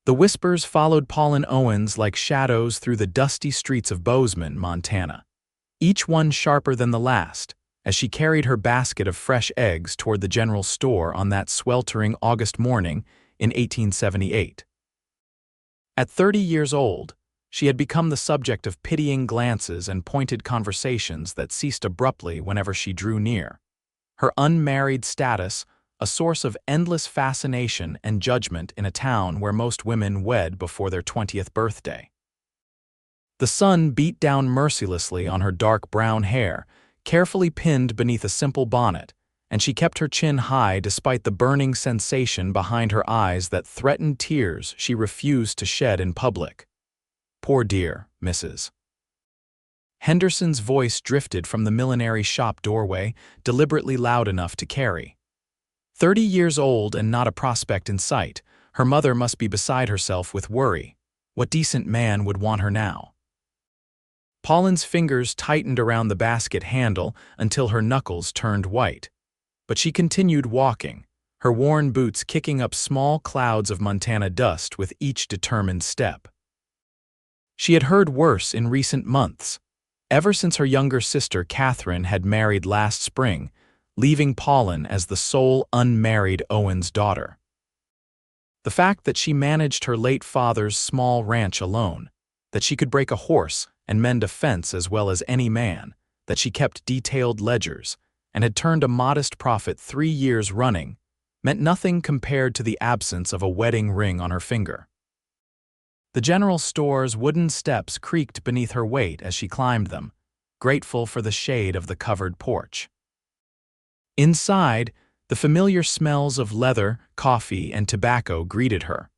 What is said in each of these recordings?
The whispers followed Pauline Owens like shadows through the dusty streets of Bozeman, Montana, each one sharper than the last, as she carried her basket of fresh eggs toward the general store on that sweltering August morning in 1878. At 30 years old, she had become the subject of pitying glances and pointed conversations that ceased abruptly whenever she drew near. Her unmarried status, a source of endless fascination and judgment in a town where most women wed before their 20th birthday. The sun beat down mercilessly on her dark brown hair, carefully pinned beneath a simple bonnet, and she kept her chin high despite the burning sensation behind her eyes that threatened tears she refused to shed in public. "Poor dear, Mrs. Henderson's voice drifted from the millinery shop doorway, deliberately loud enough to carry. 30 years old and not a prospect in sight, her mother must be beside herself with worry. What decent man would want her now? Pauline's fingers tightened around the basket handle until her knuckles turned white. But she continued walking, her worn boots kicking up small clouds of Montana dust with each determined step. She had heard worse in recent months, ever since her younger sister Catherine had married last spring, leaving Pauline as the sole unmarried Owens daughter. The fact that she managed her late father's small ranch alone, that she could break a horse and mend a fence as well as any man, that she kept detailed ledgers, and had turned a modest profit 3 years running, meant nothing compared to the absence of a wedding ring on her finger. The general store's wooden steps creaked beneath her weight as she climbed them, grateful for the shade of the covered porch. Inside, the familiar smells of leather, coffee, and tobacco greeted her,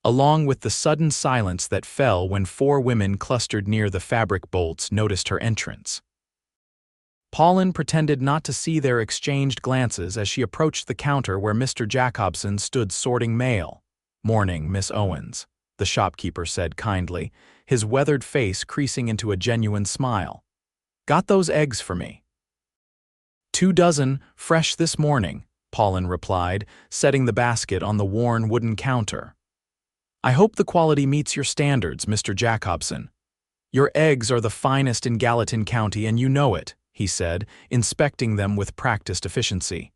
along with the sudden silence that fell when 4 women clustered near the fabric bolts noticed her entrance. Pauline pretended not to see their exchanged glances as she approached the counter where Mr. Jacobson stood sorting mail. "Morning, Miss Owens," the shopkeeper said kindly, his weathered face creasing into a genuine smile. "Got those eggs for me?" 2 dozen, fresh this morning," Pauline replied, setting the basket on the worn wooden counter. "I hope the quality meets your standards, Mr. Jacobson. Your eggs are the finest in Gallatin County and you know it," he said, inspecting them with practiced efficiency.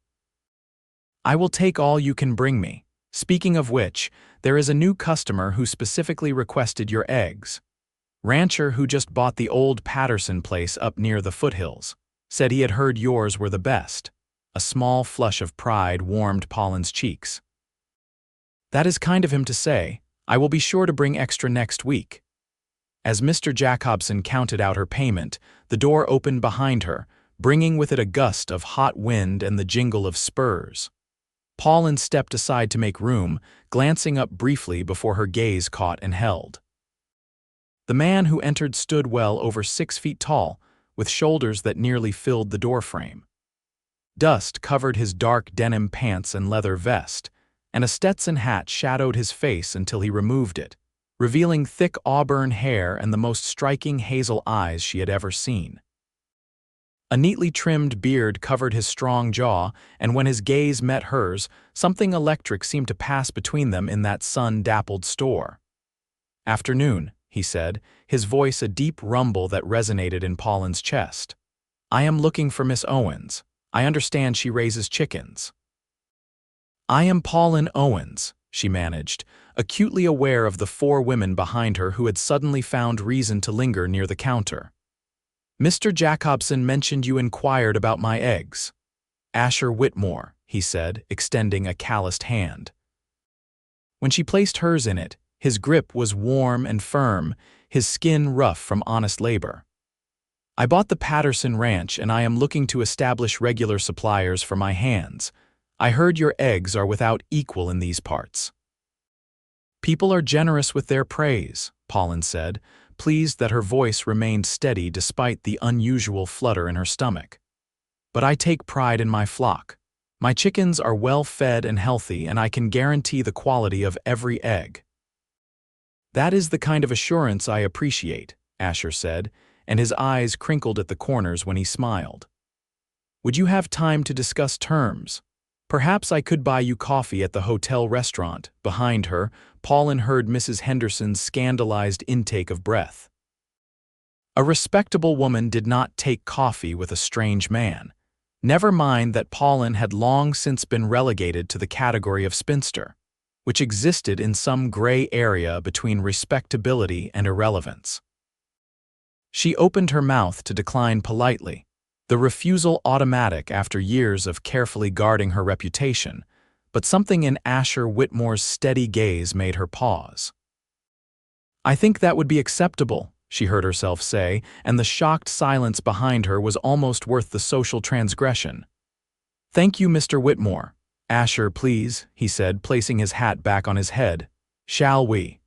"I will take all you can bring me. Speaking of which, there is a new customer who specifically requested your eggs. Rancher who just bought the old Patterson place up near the foothills. Said he had heard yours were the best." A small flush of pride warmed Pauline's cheeks. "That is kind of him to say. I will be sure to bring extra next week." As Mr. Jacobson counted out her payment, the door opened behind her, bringing with it a gust of hot wind and the jingle of spurs. Pauline stepped aside to make room, glancing up briefly before her gaze caught and held. The man who entered stood well over 6 feet tall, with shoulders that nearly filled the doorframe. Dust covered his dark denim pants and leather vest, and a Stetson hat shadowed his face until he removed it, revealing thick auburn hair and the most striking hazel eyes she had ever seen. A neatly trimmed beard covered his strong jaw, and when his gaze met hers, something electric seemed to pass between them in that sun-dappled store. "Afternoon," he said, his voice a deep rumble that resonated in Pauline's chest. "I am looking for Miss Owens. I understand she raises chickens." "I am Pauline Owens," she managed, acutely aware of the 4 women behind her who had suddenly found reason to linger near the counter. "Mr. Jacobson mentioned you inquired about my eggs." "Asher Whitmore," he said, extending a calloused hand. When she placed hers in it, his grip was warm and firm, his skin rough from honest labor. "I bought the Patterson Ranch and I am looking to establish regular suppliers for my hands. I heard your eggs are without equal in these parts." "People are generous with their praise," Pauline said, pleased that her voice remained steady despite the unusual flutter in her stomach. "But I take pride in my flock. My chickens are well fed and healthy and I can guarantee the quality of every egg." "That is the kind of assurance I appreciate," Asher said, and his eyes crinkled at the corners when he smiled. "Would you have time to discuss terms? Perhaps I could buy you coffee at the hotel restaurant. Behind her, Pauline heard Mrs. Henderson's scandalized intake of breath. A respectable woman did not take coffee with a strange man. Never mind that Pauline had long since been relegated to the category of spinster, which existed in some gray area between respectability and irrelevance. She opened her mouth to decline politely, the refusal automatic after years of carefully guarding her reputation, but something in Asher Whitmore's steady gaze made her pause. "I think that would be acceptable," she heard herself say, and the shocked silence behind her was almost worth the social transgression. "Thank you, Mr. Whitmore. Asher, please," he said, placing his hat back on his head. "Shall we?"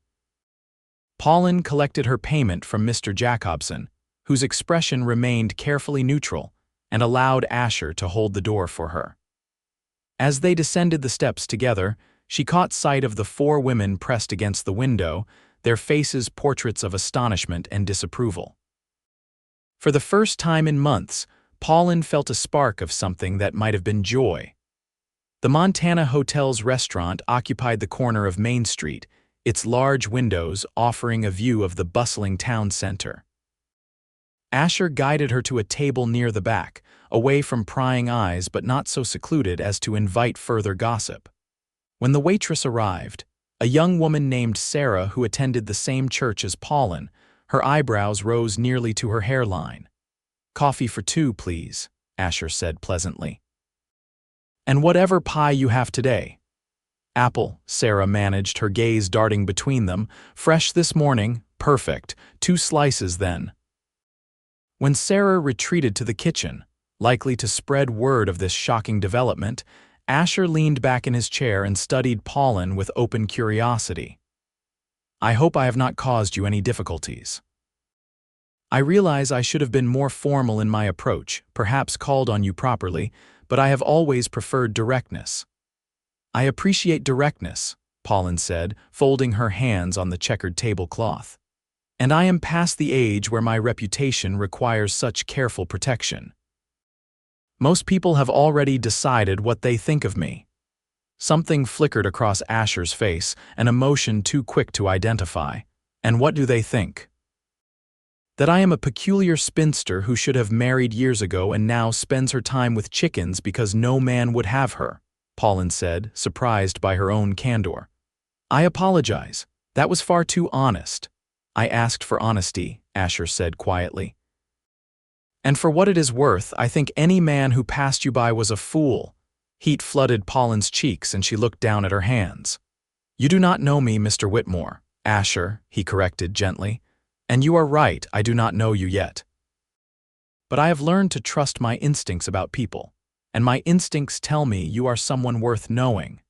Pauline collected her payment from Mr. Jacobson, whose expression remained carefully neutral, and allowed Asher to hold the door for her. As they descended the steps together, she caught sight of the four women pressed against the window, their faces portraits of astonishment and disapproval. For the first time in months, Pauline felt a spark of something that might have been joy. The Montana Hotel's restaurant occupied the corner of Main Street, its large windows offering a view of the bustling town center. Asher guided her to a table near the back, away from prying eyes but not so secluded as to invite further gossip. When the waitress arrived, a young woman named Sarah who attended the same church as Pauline, her eyebrows rose nearly to her hairline. "Coffee for two, please," Asher said pleasantly. "And whatever pie you have today." "Apple," Sarah managed, her gaze darting between them. "Fresh this morning. Perfect. 2 slices then." When Sarah retreated to the kitchen, likely to spread word of this shocking development, Asher leaned back in his chair and studied Pauline with open curiosity. "I hope I have not caused you any difficulties. I realize I should have been more formal in my approach, perhaps called on you properly, but I have always preferred directness." "I appreciate directness," Pauline said, folding her hands on the checkered tablecloth. "And I am past the age where my reputation requires such careful protection. Most people have already decided what they think of me." Something flickered across Asher's face, an emotion too quick to identify. "And what do they think?" "That I am a peculiar spinster who should have married years ago and now spends her time with chickens because no man would have her," Pauline said, surprised by her own candor. "I apologize. That was far too honest." "I asked for honesty," Asher said quietly. "And for what it is worth, I think any man who passed you by was a fool." Heat flooded Pauline's cheeks and she looked down at her hands. "You do not know me, Mr. Whitmore." "Asher," he corrected gently. "And you are right, I do not know you yet. But I have learned to trust my instincts about people, and my instincts tell me you are someone worth knowing."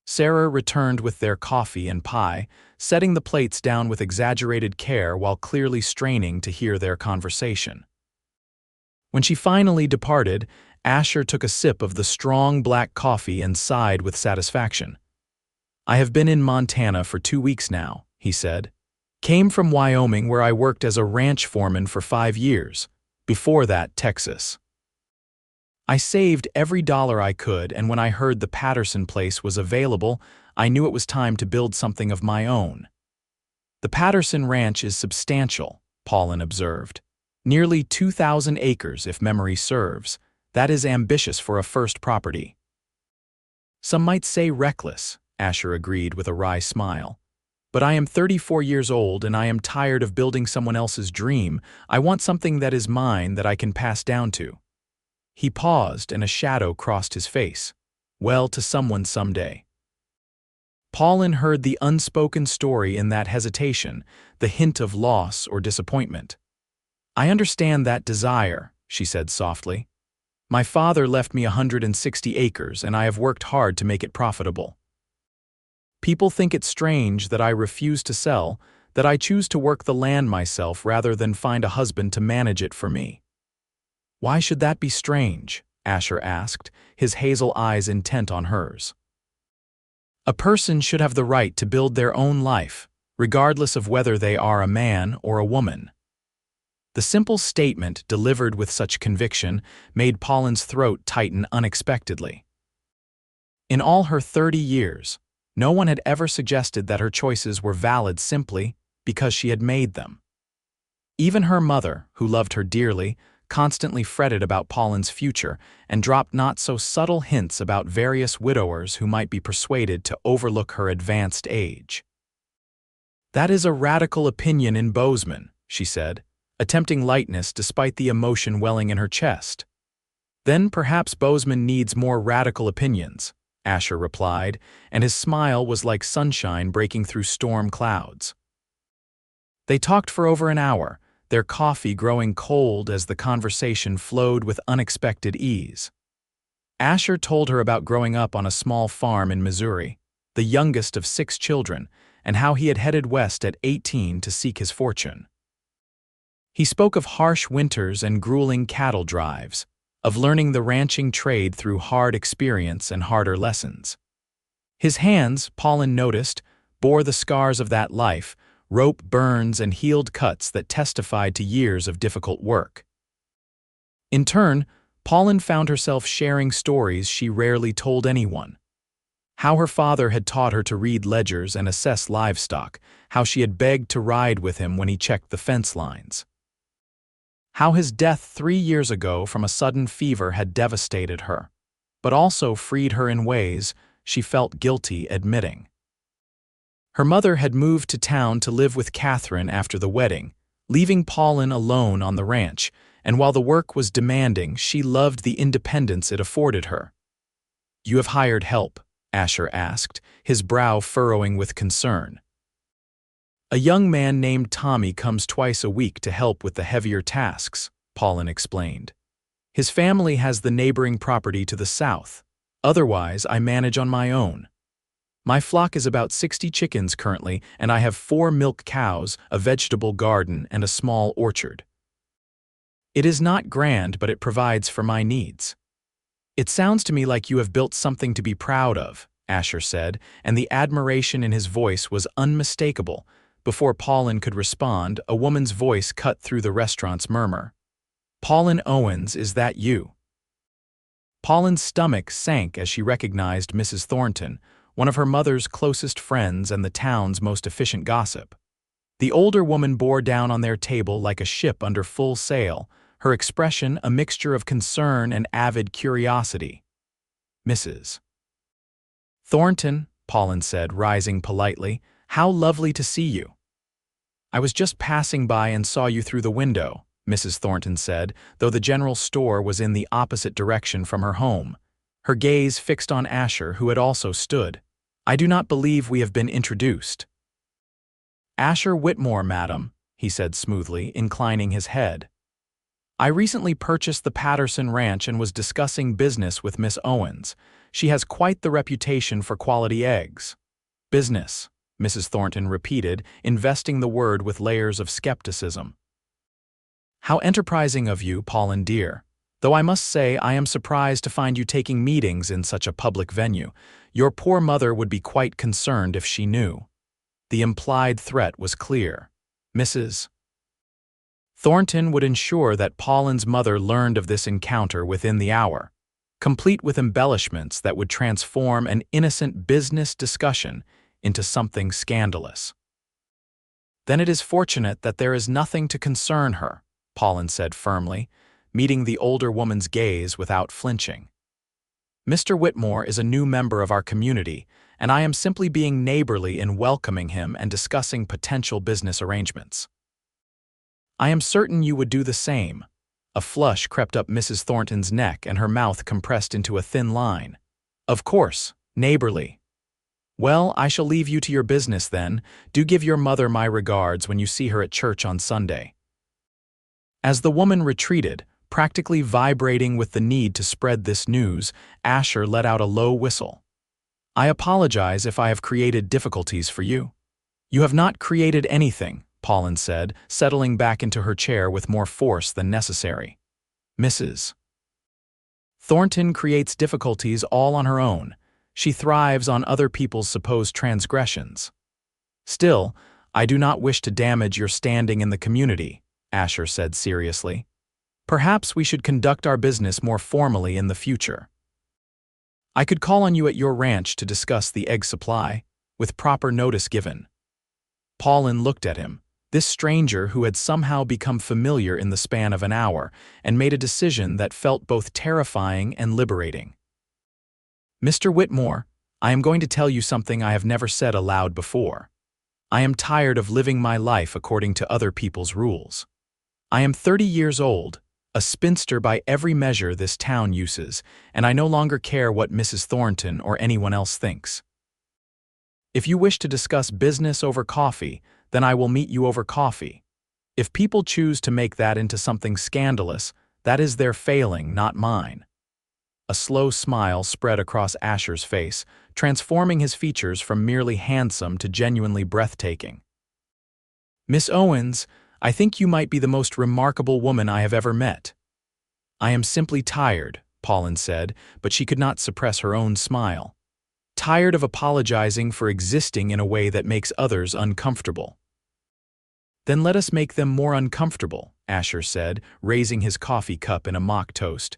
Sarah returned with their coffee and pie, setting the plates down with exaggerated care while clearly straining to hear their conversation. When she finally departed, Asher took a sip of the strong black coffee and sighed with satisfaction. "I have been in Montana for 2 weeks now," he said. "Came from Wyoming where I worked as a ranch foreman for 5 years. Before that, Texas. I saved every dollar I could, and when I heard the Patterson place was available, I knew it was time to build something of my own." "The Patterson Ranch is substantial," Pauline observed. "Nearly 2,000 acres, if memory serves. That is ambitious for a first property." "Some might say reckless," Asher agreed with a wry smile. "But I am 34 years old and I am tired of building someone else's dream. I want something that is mine that I can pass down to." He paused and a shadow crossed his face. "Well, to someone someday." Pauline heard the unspoken story in that hesitation, the hint of loss or disappointment. "I understand that desire," she said softly. "My father left me 160 acres and I have worked hard to make it profitable. People think it strange that I refuse to sell, that I choose to work the land myself rather than find a husband to manage it for me." "Why should that be strange?" Asher asked, his hazel eyes intent on hers. "A person should have the right to build their own life, regardless of whether they are a man or a woman." The simple statement, delivered with such conviction, made Pauline's throat tighten unexpectedly. In all her 30 years, no one had ever suggested that her choices were valid simply because she had made them. Even her mother, who loved her dearly, constantly fretted about Pauline's future and dropped not-so-subtle hints about various widowers who might be persuaded to overlook her advanced age. "That is a radical opinion in Bozeman," she said, attempting lightness despite the emotion welling in her chest. "Then perhaps Bozeman needs more radical opinions," Asher replied, and his smile was like sunshine breaking through storm clouds. They talked for over an hour, their coffee growing cold as the conversation flowed with unexpected ease. Asher told her about growing up on a small farm in Missouri, the youngest of 6 children, and how he had headed west at 18 to seek his fortune. He spoke of harsh winters and grueling cattle drives, of learning the ranching trade through hard experience and harder lessons. His hands, Pauline noticed, bore the scars of that life, rope burns and healed cuts that testified to years of difficult work. In turn, Pauline found herself sharing stories she rarely told anyone. How her father had taught her to read ledgers and assess livestock, how she had begged to ride with him when he checked the fence lines. How his death 3 years ago from a sudden fever had devastated her, but also freed her in ways she felt guilty admitting. Her mother had moved to town to live with Catherine after the wedding, leaving Pauline alone on the ranch, and while the work was demanding, she loved the independence it afforded her. "You have hired help?" Asher asked, his brow furrowing with concern. "A young man named Tommy comes twice a week to help with the heavier tasks," Pauline explained. "His family has the neighboring property to the south. Otherwise, I manage on my own. My flock is about 60 chickens currently, and I have 4 milk cows, a vegetable garden, and a small orchard. It is not grand, but it provides for my needs." "It sounds to me like you have built something to be proud of," Asher said, and the admiration in his voice was unmistakable. Before Pauline could respond, a woman's voice cut through the restaurant's murmur. "Pauline Owens, is that you?" Pauline's stomach sank as she recognized Mrs. Thornton, one of her mother's closest friends and the town's most efficient gossip. The older woman bore down on their table like a ship under full sail, her expression a mixture of concern and avid curiosity. "Mrs. Thornton," Pauline said, rising politely, "how lovely to see you." "I was just passing by and saw you through the window," Mrs. Thornton said, though the general store was in the opposite direction from her home, her gaze fixed on Asher, who had also stood. "I do not believe we have been introduced." "Asher Whitmore, madam," he said smoothly, inclining his head. "I recently purchased the Patterson Ranch and was discussing business with Miss Owens. She has quite the reputation for quality eggs." "Business," Mrs. Thornton repeated, investing the word with layers of skepticism. "How enterprising of you, Pauline dear. Though I must say I am surprised to find you taking meetings in such a public venue. Your poor mother would be quite concerned if she knew." The implied threat was clear. Mrs. Thornton would ensure that Pauline's mother learned of this encounter within the hour, complete with embellishments that would transform an innocent business discussion into something scandalous. "Then it is fortunate that there is nothing to concern her," Pauline said firmly, meeting the older woman's gaze without flinching. "Mr. Whitmore is a new member of our community, and I am simply being neighborly in welcoming him and discussing potential business arrangements." "I am certain you would do the same." A flush crept up Mrs. Thornton's neck and her mouth compressed into a thin line. "Of course, neighborly. Well, I shall leave you to your business then. Do give your mother my regards when you see her at church on Sunday." As the woman retreated, practically vibrating with the need to spread this news, Asher let out a low whistle. "I apologize if I have created difficulties for you." "You have not created anything," Pauline said, settling back into her chair with more force than necessary. "Mrs. Thornton creates difficulties all on her own. She thrives on other people's supposed transgressions. Still, I do not wish to damage your standing in the community," Asher said seriously. "Perhaps we should conduct our business more formally in the future." I could call on you at your ranch to discuss the egg supply, with proper notice given. Pauline looked at him, this stranger who had somehow become familiar in the span of an hour, and made a decision that felt both terrifying and liberating. Mr. Whitmore, I am going to tell you something I have never said aloud before. I am tired of living my life according to other people's rules. I am 30 years old, a spinster by every measure this town uses, and I no longer care what Mrs. Thornton or anyone else thinks. If you wish to discuss business over coffee, then I will meet you over coffee. If people choose to make that into something scandalous, that is their failing, not mine. A slow smile spread across Asher's face, transforming his features from merely handsome to genuinely breathtaking. Miss Owens, I think you might be the most remarkable woman I have ever met. I am simply tired, Pauline said, but she could not suppress her own smile. Tired of apologizing for existing in a way that makes others uncomfortable. Then let us make them more uncomfortable, Asher said, raising his coffee cup in a mock toast.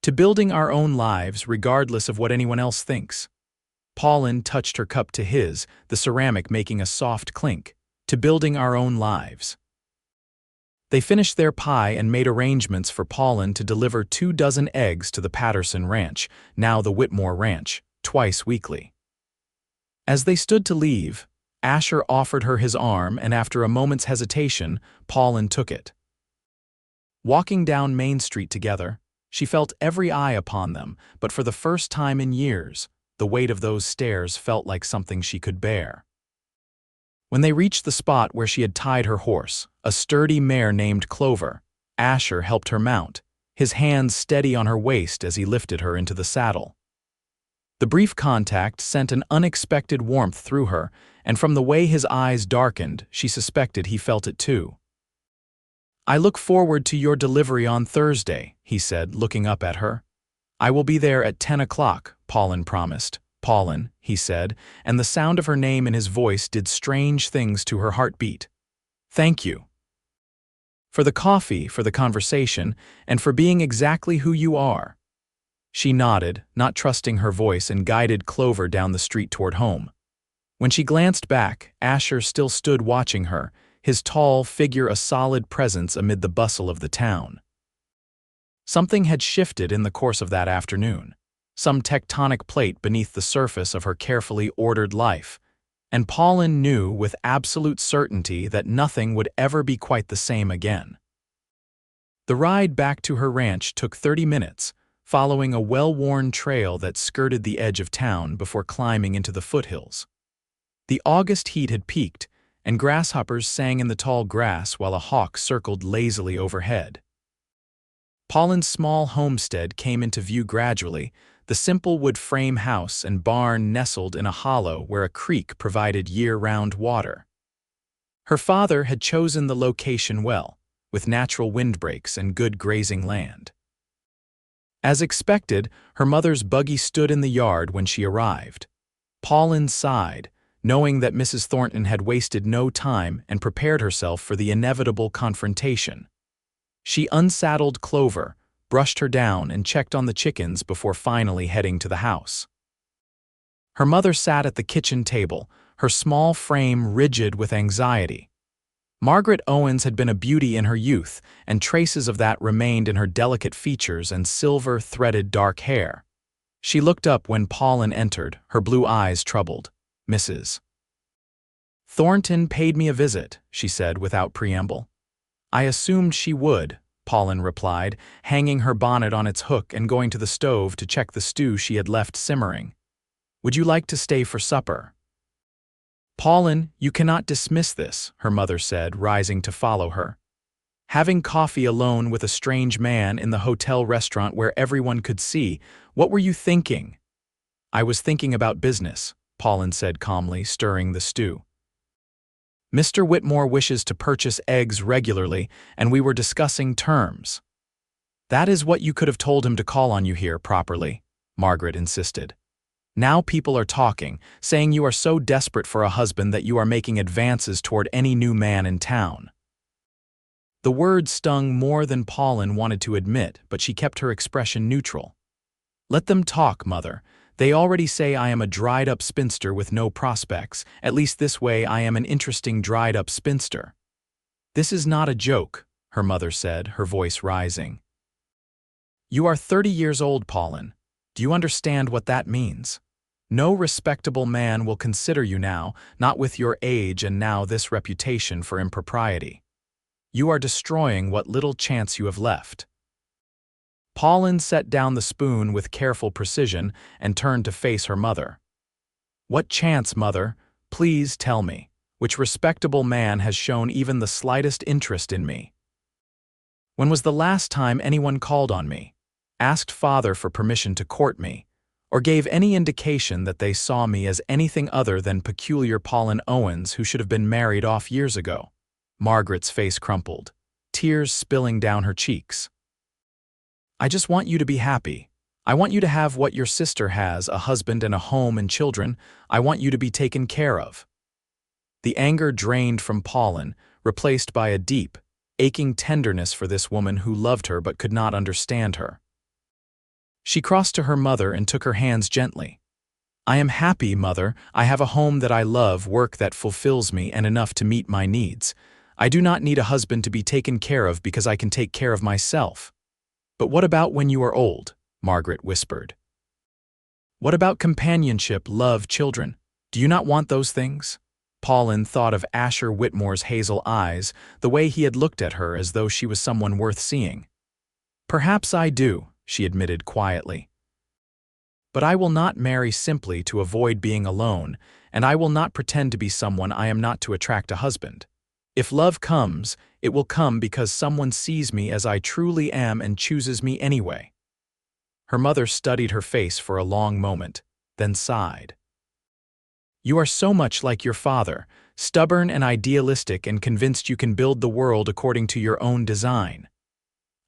To building our own lives regardless of what anyone else thinks. Pauline touched her cup to his, the ceramic making a soft clink. To building our own lives. They finished their pie and made arrangements for Pauline to deliver 24 eggs to the Patterson Ranch, now the Whitmore Ranch, twice weekly. As they stood to leave, Asher offered her his arm, and after a moment's hesitation, Pauline took it. Walking down Main Street together, she felt every eye upon them, but for the first time in years, the weight of those stares felt like something she could bear. When they reached the spot where she had tied her horse, a sturdy mare named Clover, Asher helped her mount, his hands steady on her waist as he lifted her into the saddle. The brief contact sent an unexpected warmth through her, and from the way his eyes darkened, she suspected he felt it too. I look forward to your delivery on Thursday, he said, looking up at her. I will be there at 10 o'clock, Pauline promised. Pauline, he said, and the sound of her name in his voice did strange things to her heartbeat. Thank you. For the coffee, for the conversation, and for being exactly who you are. She nodded, not trusting her voice, and guided Clover down the street toward home. When she glanced back, Asher still stood watching her, his tall figure a solid presence amid the bustle of the town. Something had shifted in the course of that afternoon, some tectonic plate beneath the surface of her carefully ordered life, and Pauline knew with absolute certainty that nothing would ever be quite the same again. The ride back to her ranch took 30 minutes, following a well-worn trail that skirted the edge of town before climbing into the foothills. The August heat had peaked, and grasshoppers sang in the tall grass while a hawk circled lazily overhead. Pauline's small homestead came into view gradually, the simple wood frame house and barn nestled in a hollow where a creek provided year-round water. Her father had chosen the location well, with natural windbreaks and good grazing land. As expected, her mother's buggy stood in the yard when she arrived. Pauline sighed, knowing that Mrs. Thornton had wasted no time and prepared herself for the inevitable confrontation. She unsaddled Clover, brushed her down, and checked on the chickens before finally heading to the house. Her mother sat at the kitchen table, her small frame rigid with anxiety. Margaret Owens had been a beauty in her youth, and traces of that remained in her delicate features and silver-threaded dark hair. She looked up when Pauline entered, her blue eyes troubled. Mrs. Thornton paid me a visit, she said without preamble. I assumed she would, Pauline replied, hanging her bonnet on its hook and going to the stove to check the stew she had left simmering. Would you like to stay for supper? Pauline, you cannot dismiss this, her mother said, rising to follow her. Having coffee alone with a strange man in the hotel restaurant where everyone could see, what were you thinking? I was thinking about business, Pauline said calmly, stirring the stew. Mr. Whitmore wishes to purchase eggs regularly, and we were discussing terms. That is what you could have told him to call on you here properly, Margaret insisted. Now people are talking, saying you are so desperate for a husband that you are making advances toward any new man in town. The word stung more than Pauline wanted to admit, but she kept her expression neutral. Let them talk, Mother. They already say I am a dried-up spinster with no prospects. At least this way I am an interesting dried-up spinster. This is not a joke, her mother said, her voice rising. You are 30 years old, Pauline. Do you understand what that means? No respectable man will consider you now, not with your age and now this reputation for impropriety. You are destroying what little chance you have left. Pauline set down the spoon with careful precision and turned to face her mother. What chance, mother? Please tell me. Which respectable man has shown even the slightest interest in me? When was the last time anyone called on me, asked father for permission to court me, or gave any indication that they saw me as anything other than peculiar Pauline Owens who should have been married off years ago? Margaret's face crumpled, tears spilling down her cheeks. I just want you to be happy. I want you to have what your sister has, a husband and a home and children. I want you to be taken care of. The anger drained from Pauline, replaced by a deep, aching tenderness for this woman who loved her but could not understand her. She crossed to her mother and took her hands gently. I am happy, mother. I have a home that I love, work that fulfills me, and enough to meet my needs. I do not need a husband to be taken care of because I can take care of myself. But what about when you are old? Margaret whispered. What about companionship, love, children? Do you not want those things? Pauline thought of Asher Whitmore's hazel eyes, the way he had looked at her as though she was someone worth seeing. Perhaps I do, she admitted quietly. But I will not marry simply to avoid being alone, and I will not pretend to be someone I am not to attract a husband. If love comes, it will come because someone sees me as I truly am and chooses me anyway. Her mother studied her face for a long moment, then sighed. You are so much like your father, stubborn and idealistic and convinced you can build the world according to your own design.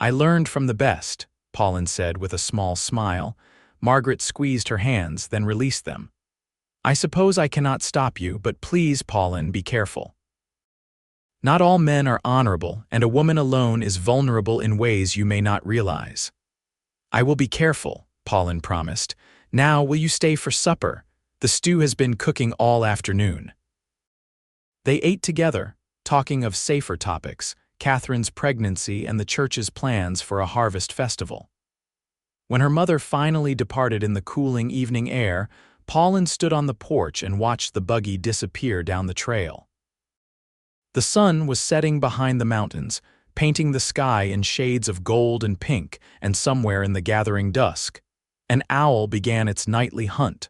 I learned from the best, Pauline said with a small smile. Margaret squeezed her hands, then released them. I suppose I cannot stop you, but please, Pauline, be careful. Not all men are honorable, and a woman alone is vulnerable in ways you may not realize. I will be careful, Pauline promised. Now, will you stay for supper? The stew has been cooking all afternoon. They ate together, talking of safer topics, Catherine's pregnancy and the church's plans for a harvest festival. When her mother finally departed in the cooling evening air, Pauline stood on the porch and watched the buggy disappear down the trail. The sun was setting behind the mountains, painting the sky in shades of gold and pink, and somewhere in the gathering dusk, an owl began its nightly hunt.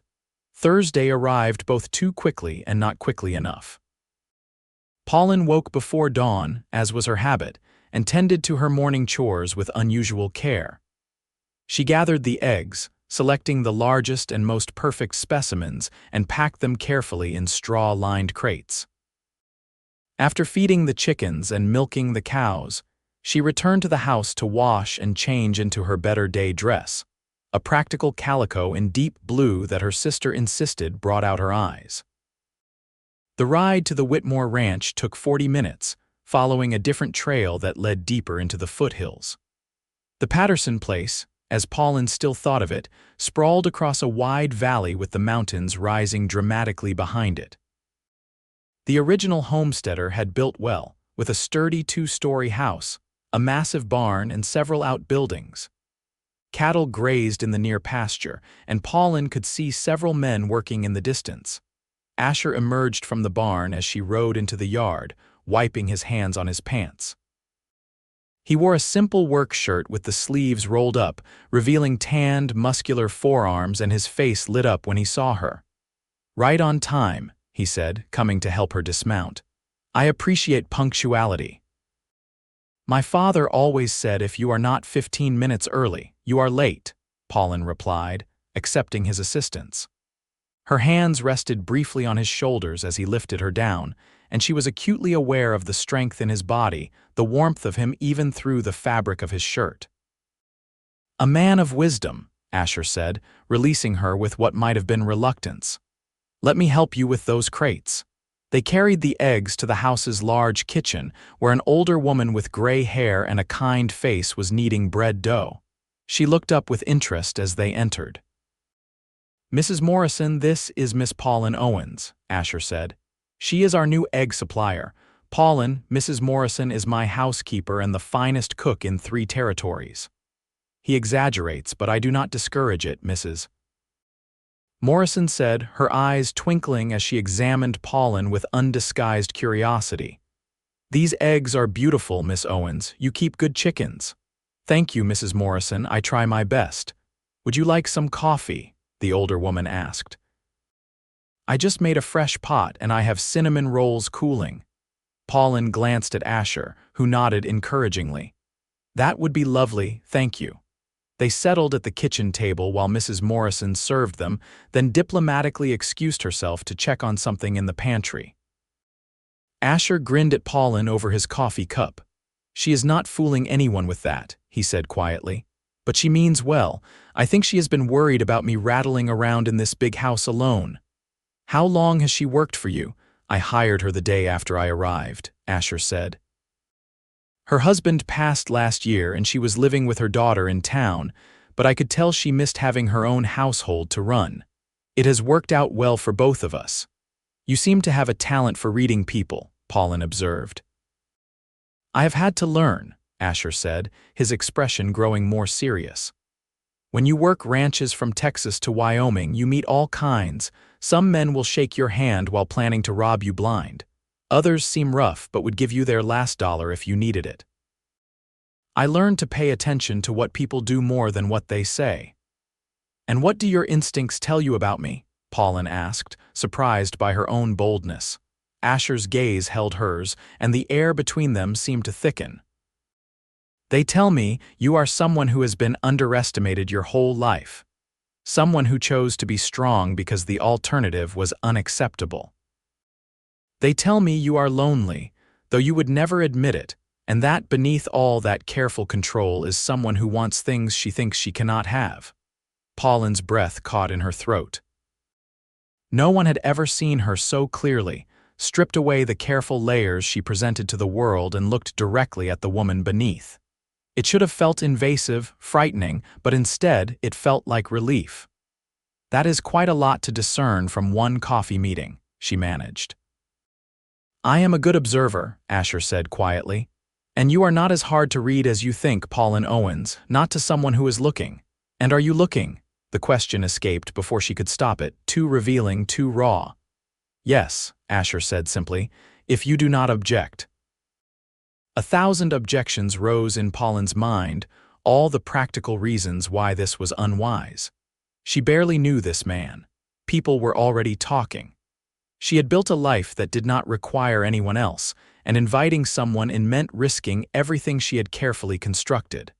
Thursday arrived both too quickly and not quickly enough. Pauline woke before dawn, as was her habit, and tended to her morning chores with unusual care. She gathered the eggs, selecting the largest and most perfect specimens, and packed them carefully in straw-lined crates. After feeding the chickens and milking the cows, she returned to the house to wash and change into her better day dress, a practical calico in deep blue that her sister insisted brought out her eyes. The ride to the Whitmore ranch took 40 minutes, following a different trail that led deeper into the foothills. The Patterson place, as Pauline still thought of it, sprawled across a wide valley with the mountains rising dramatically behind it. The original homesteader had built well, with a sturdy 2-story house, a massive barn, and several outbuildings. Cattle grazed in the near pasture, and Pauline could see several men working in the distance. Asher emerged from the barn as she rode into the yard, wiping his hands on his pants. He wore a simple work shirt with the sleeves rolled up, revealing tanned, muscular forearms, and his face lit up when he saw her. Right on time, he said, coming to help her dismount. I appreciate punctuality. My father always said if you are not 15 minutes early, you are late, Pauline replied, accepting his assistance. Her hands rested briefly on his shoulders as he lifted her down, and she was acutely aware of the strength in his body, the warmth of him even through the fabric of his shirt. A man of wisdom, Asher said, releasing her with what might have been reluctance. Let me help you with those crates. They carried the eggs to the house's large kitchen, where an older woman with gray hair and a kind face was kneading bread dough. She looked up with interest as they entered. Mrs. Morrison, this is Miss Pauline Owens, Asher said. She is our new egg supplier. Pauline, Mrs. Morrison is my housekeeper and the finest cook in 3 territories. He exaggerates, but I do not discourage it, Mrs. Morrison said, her eyes twinkling as she examined Pauline with undisguised curiosity. These eggs are beautiful, Miss Owens. You keep good chickens. Thank you, Mrs. Morrison. I try my best. Would you like some coffee? The older woman asked. I just made a fresh pot and I have cinnamon rolls cooling. Pauline glanced at Asher, who nodded encouragingly. That would be lovely, thank you. They settled at the kitchen table while Mrs. Morrison served them, then diplomatically excused herself to check on something in the pantry. Asher grinned at Pauline over his coffee cup. She is not fooling anyone with that, he said quietly. But she means well. I think she has been worried about me rattling around in this big house alone. How long has she worked for you? I hired her the day after I arrived, Asher said. Her husband passed last year and she was living with her daughter in town, but I could tell she missed having her own household to run. It has worked out well for both of us. You seem to have a talent for reading people, Pauline observed. I have had to learn, Asher said, his expression growing more serious. When you work ranches from Texas to Wyoming, you meet all kinds. Some men will shake your hand while planning to rob you blind. Others seem rough but would give you their last dollar if you needed it. I learned to pay attention to what people do more than what they say. And what do your instincts tell you about me? Pauline asked, surprised by her own boldness. Asher's gaze held hers, and the air between them seemed to thicken. They tell me you are someone who has been underestimated your whole life. Someone who chose to be strong because the alternative was unacceptable. They tell me you are lonely, though you would never admit it, and that beneath all that careful control is someone who wants things she thinks she cannot have. Pauline's breath caught in her throat. No one had ever seen her so clearly, stripped away the careful layers she presented to the world and looked directly at the woman beneath. It should have felt invasive, frightening, but instead it felt like relief. That is quite a lot to discern from one coffee meeting, she managed. I am a good observer, Asher said quietly. And you are not as hard to read as you think, Pauline Owens, not to someone who is looking. And are you looking? The question escaped before she could stop it, too revealing, too raw. Yes, Asher said simply, if you do not object. 1,000 objections rose in Pauline's mind, all the practical reasons why this was unwise. She barely knew this man. People were already talking. She had built a life that did not require anyone else, and inviting someone in meant risking everything she had carefully constructed.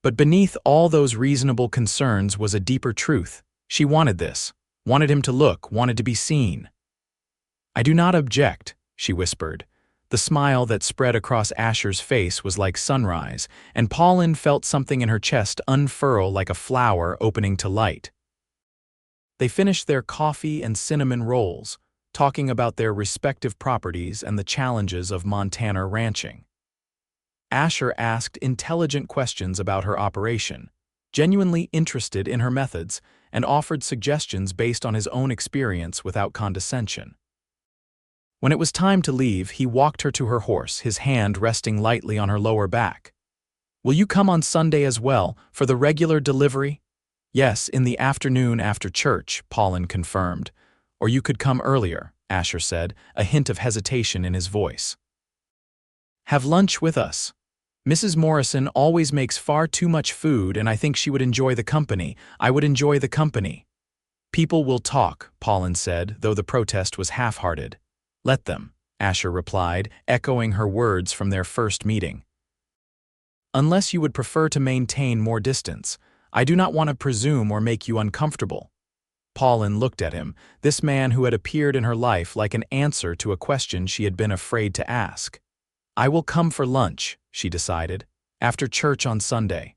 But beneath all those reasonable concerns was a deeper truth. She wanted this, wanted him to look, wanted to be seen. I do not object, she whispered. The smile that spread across Asher's face was like sunrise, and Pauline felt something in her chest unfurl like a flower opening to light. They finished their coffee and cinnamon rolls, talking about their respective properties and the challenges of Montana ranching. Asher asked intelligent questions about her operation, genuinely interested in her methods, and offered suggestions based on his own experience without condescension. When it was time to leave, he walked her to her horse, his hand resting lightly on her lower back. Will you come on Sunday as well, for the regular delivery? Yes, in the afternoon after church, Pauline confirmed. Or you could come earlier, Asher said, a hint of hesitation in his voice. Have lunch with us. Mrs. Morrison always makes far too much food, and I think she would enjoy the company. I would enjoy the company. People will talk, Pauline said, though the protest was half-hearted. Let them, Asher replied, echoing her words from their first meeting. Unless you would prefer to maintain more distance, I do not want to presume or make you uncomfortable. Pauline looked at him, this man who had appeared in her life like an answer to a question she had been afraid to ask. I will come for lunch, she decided, after church on Sunday.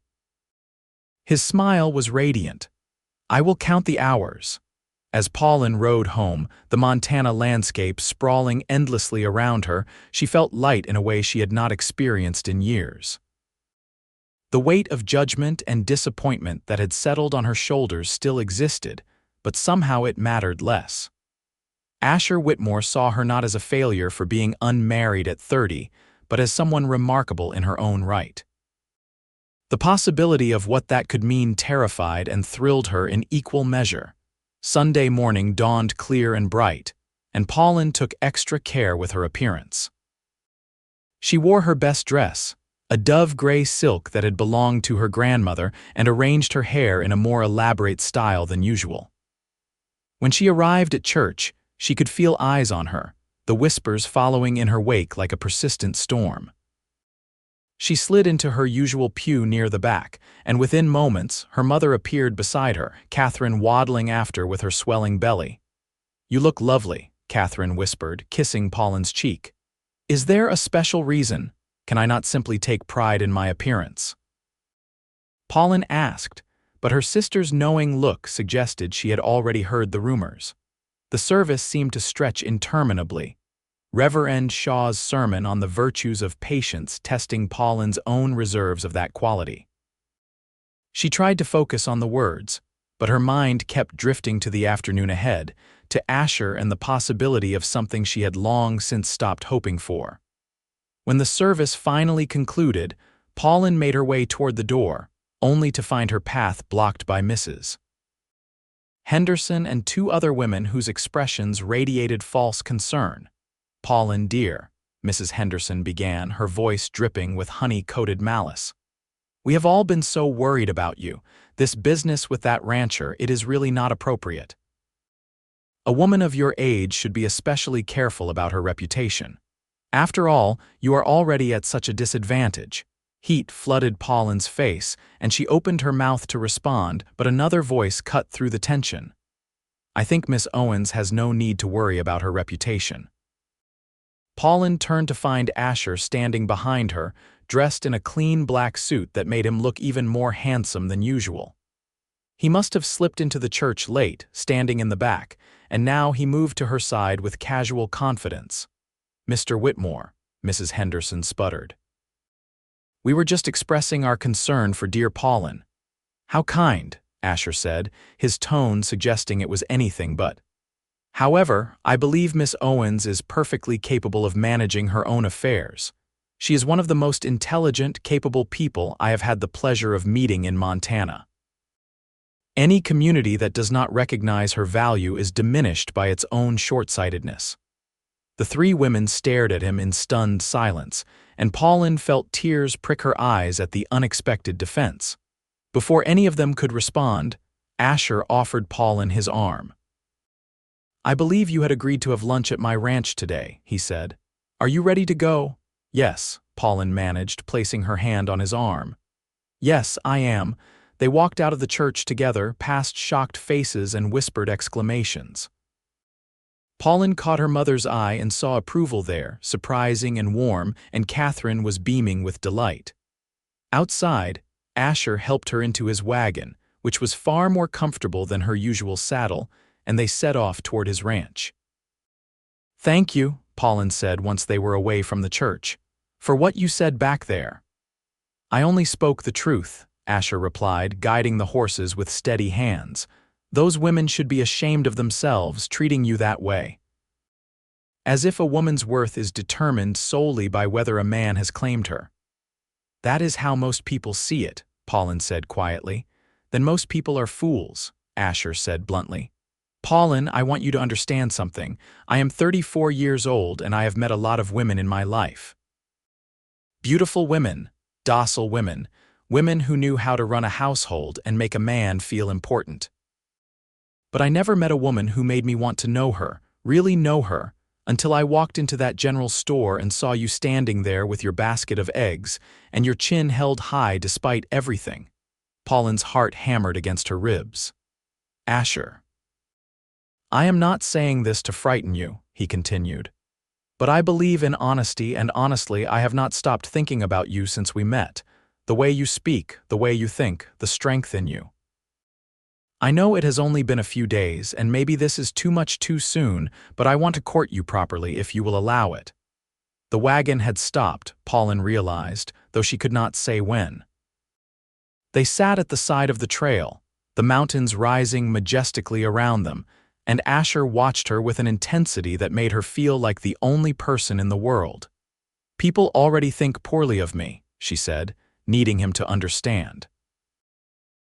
His smile was radiant. I will count the hours. As Pauline rode home, the Montana landscape sprawling endlessly around her, she felt light in a way she had not experienced in years. The weight of judgment and disappointment that had settled on her shoulders still existed, but somehow it mattered less. Asher Whitmore saw her not as a failure for being unmarried at 30, but as someone remarkable in her own right. The possibility of what that could mean terrified and thrilled her in equal measure. Sunday morning dawned clear and bright, and Pauline took extra care with her appearance. She wore her best dress, a dove-gray silk that had belonged to her grandmother, and arranged her hair in a more elaborate style than usual. When she arrived at church, she could feel eyes on her, the whispers following in her wake like a persistent storm. She slid into her usual pew near the back, and within moments her mother appeared beside her, Catherine waddling after with her swelling belly. "You look lovely," Catherine whispered, kissing Pauline's cheek. "Is there a special reason? Can I not simply take pride in my appearance?" Pauline asked, but her sister's knowing look suggested she had already heard the rumors. The service seemed to stretch interminably. Reverend Shaw's sermon on the virtues of patience testing Pauline's own reserves of that quality. She tried to focus on the words, but her mind kept drifting to the afternoon ahead, to Asher and the possibility of something she had long since stopped hoping for. When the service finally concluded, Pauline made her way toward the door, only to find her path blocked by Mrs. Henderson and two other women whose expressions radiated false concern. "Pauline, dear," Mrs. Henderson began, her voice dripping with honey-coated malice. "We have all been so worried about you. This business with that rancher, it is really not appropriate. A woman of your age should be especially careful about her reputation. After all, you are already at such a disadvantage." Heat flooded Pauline's face, and she opened her mouth to respond, but another voice cut through the tension. "I think Miss Owens has no need to worry about her reputation." Pauline turned to find Asher standing behind her, dressed in a clean black suit that made him look even more handsome than usual. He must have slipped into the church late, standing in the back, and now he moved to her side with casual confidence. "Mr. Whitmore," Mrs. Henderson sputtered. "We were just expressing our concern for dear Pauline." "How kind," Asher said, his tone suggesting it was anything but. "However, I believe Miss Owens is perfectly capable of managing her own affairs. She is one of the most intelligent, capable people I have had the pleasure of meeting in Montana. Any community that does not recognize her value is diminished by its own short-sightedness." The three women stared at him in stunned silence, and Pauline felt tears prick her eyes at the unexpected defense. Before any of them could respond, Asher offered Pauline his arm. "I believe you had agreed to have lunch at my ranch today," he said. "Are you ready to go?" "Yes," Pauline managed, placing her hand on his arm. "Yes, I am." They walked out of the church together, past shocked faces and whispered exclamations. Pauline caught her mother's eye and saw approval there, surprising and warm, and Catherine was beaming with delight. Outside, Asher helped her into his wagon, which was far more comfortable than her usual saddle, and they set off toward his ranch. "Thank you," Pauline said once they were away from the church, "for what you said back there." "I only spoke the truth," Asher replied, guiding the horses with steady hands. "Those women should be ashamed of themselves, treating you that way. As if a woman's worth is determined solely by whether a man has claimed her." "That is how most people see it," Pauline said quietly. "Then most people are fools," Asher said bluntly. "Pauline, I want you to understand something. I am 34 years old and I have met a lot of women in my life. Beautiful women, docile women, women who knew how to run a household and make a man feel important. But I never met a woman who made me want to know her, really know her, until I walked into that general store and saw you standing there with your basket of eggs and your chin held high despite everything." Pauline's heart hammered against her ribs. "Asher, I am not saying this to frighten you," he continued. "But I believe in honesty, and honestly, I have not stopped thinking about you since we met. The way you speak, the way you think, the strength in you. I know it has only been a few days, and maybe this is too much too soon, but I want to court you properly if you will allow it." The wagon had stopped, Pauline realized, though she could not say when. They sat at the side of the trail, the mountains rising majestically around them, and Asher watched her with an intensity that made her feel like the only person in the world. "People already think poorly of me," she said, needing him to understand.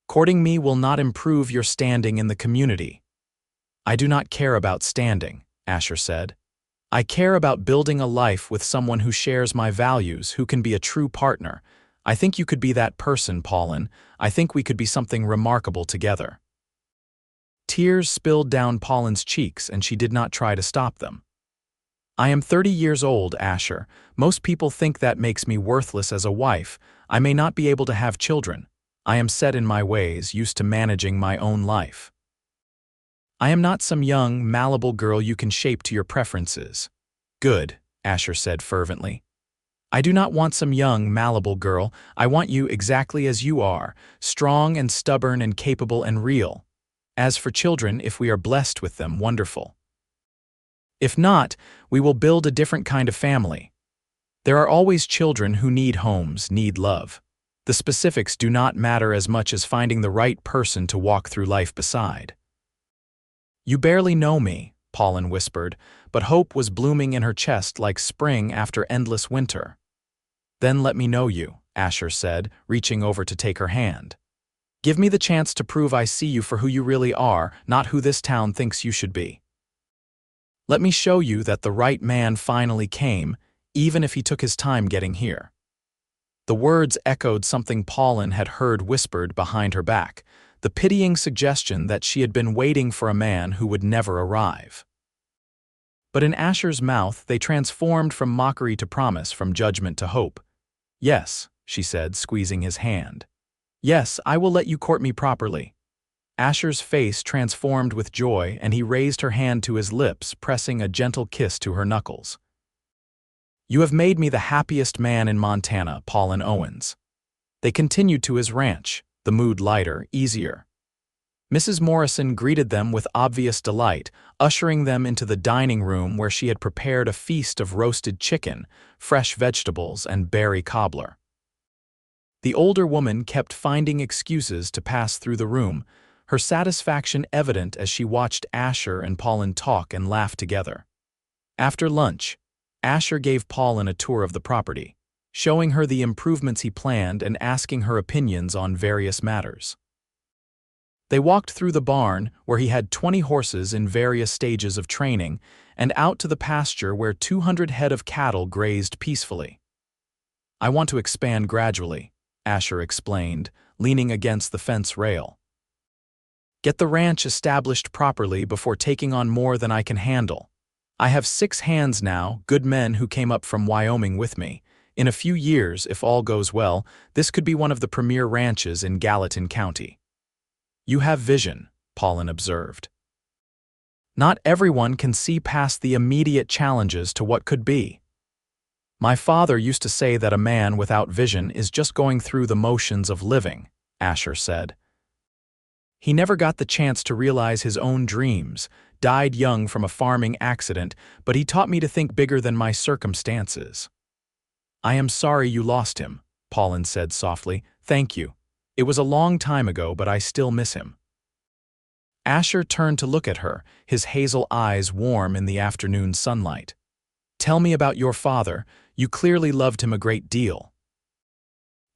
"Courting me will not improve your standing in the community." "I do not care about standing," Asher said. "I care about building a life with someone who shares my values, who can be a true partner. I think you could be that person, Pauline. I think we could be something remarkable together." Tears spilled down Pauline's cheeks, and she did not try to stop them. "I am 30 years old, Asher. Most people think that makes me worthless as a wife. I may not be able to have children. I am set in my ways, used to managing my own life. I am not some young, malleable girl you can shape to your preferences." "Good," Asher said fervently. "I do not want some young, malleable girl. I want you exactly as you are, strong and stubborn and capable and real. As for children, if we are blessed with them, wonderful. If not, we will build a different kind of family. There are always children who need homes, need love. The specifics do not matter as much as finding the right person to walk through life beside." "You barely know me," Pauline whispered, but hope was blooming in her chest like spring after endless winter. "Then let me know you," Asher said, reaching over to take her hand. "Give me the chance to prove I see you for who you really are, not who this town thinks you should be. Let me show you that the right man finally came, even if he took his time getting here." The words echoed something Pauline had heard whispered behind her back, the pitying suggestion that she had been waiting for a man who would never arrive. But in Asher's mouth, they transformed from mockery to promise, from judgment to hope. "Yes," she said, squeezing his hand. "Yes, I will let you court me properly." Asher's face transformed with joy, and he raised her hand to his lips, pressing a gentle kiss to her knuckles. "You have made me the happiest man in Montana, Pauline Owens." They continued to his ranch, the mood lighter, easier. Mrs. Morrison greeted them with obvious delight, ushering them into the dining room where she had prepared a feast of roasted chicken, fresh vegetables, and berry cobbler. The older woman kept finding excuses to pass through the room, her satisfaction evident as she watched Asher and Pauline talk and laugh together. After lunch, Asher gave Pauline a tour of the property, showing her the improvements he planned and asking her opinions on various matters. They walked through the barn, where he had 20 horses in various stages of training, and out to the pasture where 200 head of cattle grazed peacefully. "I want to expand gradually," Asher explained, leaning against the fence rail. "Get the ranch established properly before taking on more than I can handle. I have 6 hands now, good men who came up from Wyoming with me. In a few years, if all goes well, this could be one of the premier ranches in Gallatin County." "You have vision," Pauline observed. "Not everyone can see past the immediate challenges to what could be. My father used to say that a man without vision is just going through the motions of living," Asher said. "He never got the chance to realize his own dreams, died young from a farming accident, but he taught me to think bigger than my circumstances." "I am sorry you lost him," Pauline said softly. "Thank you. It was a long time ago, but I still miss him." Asher turned to look at her, his hazel eyes warm in the afternoon sunlight. "Tell me about your father. You clearly loved him a great deal."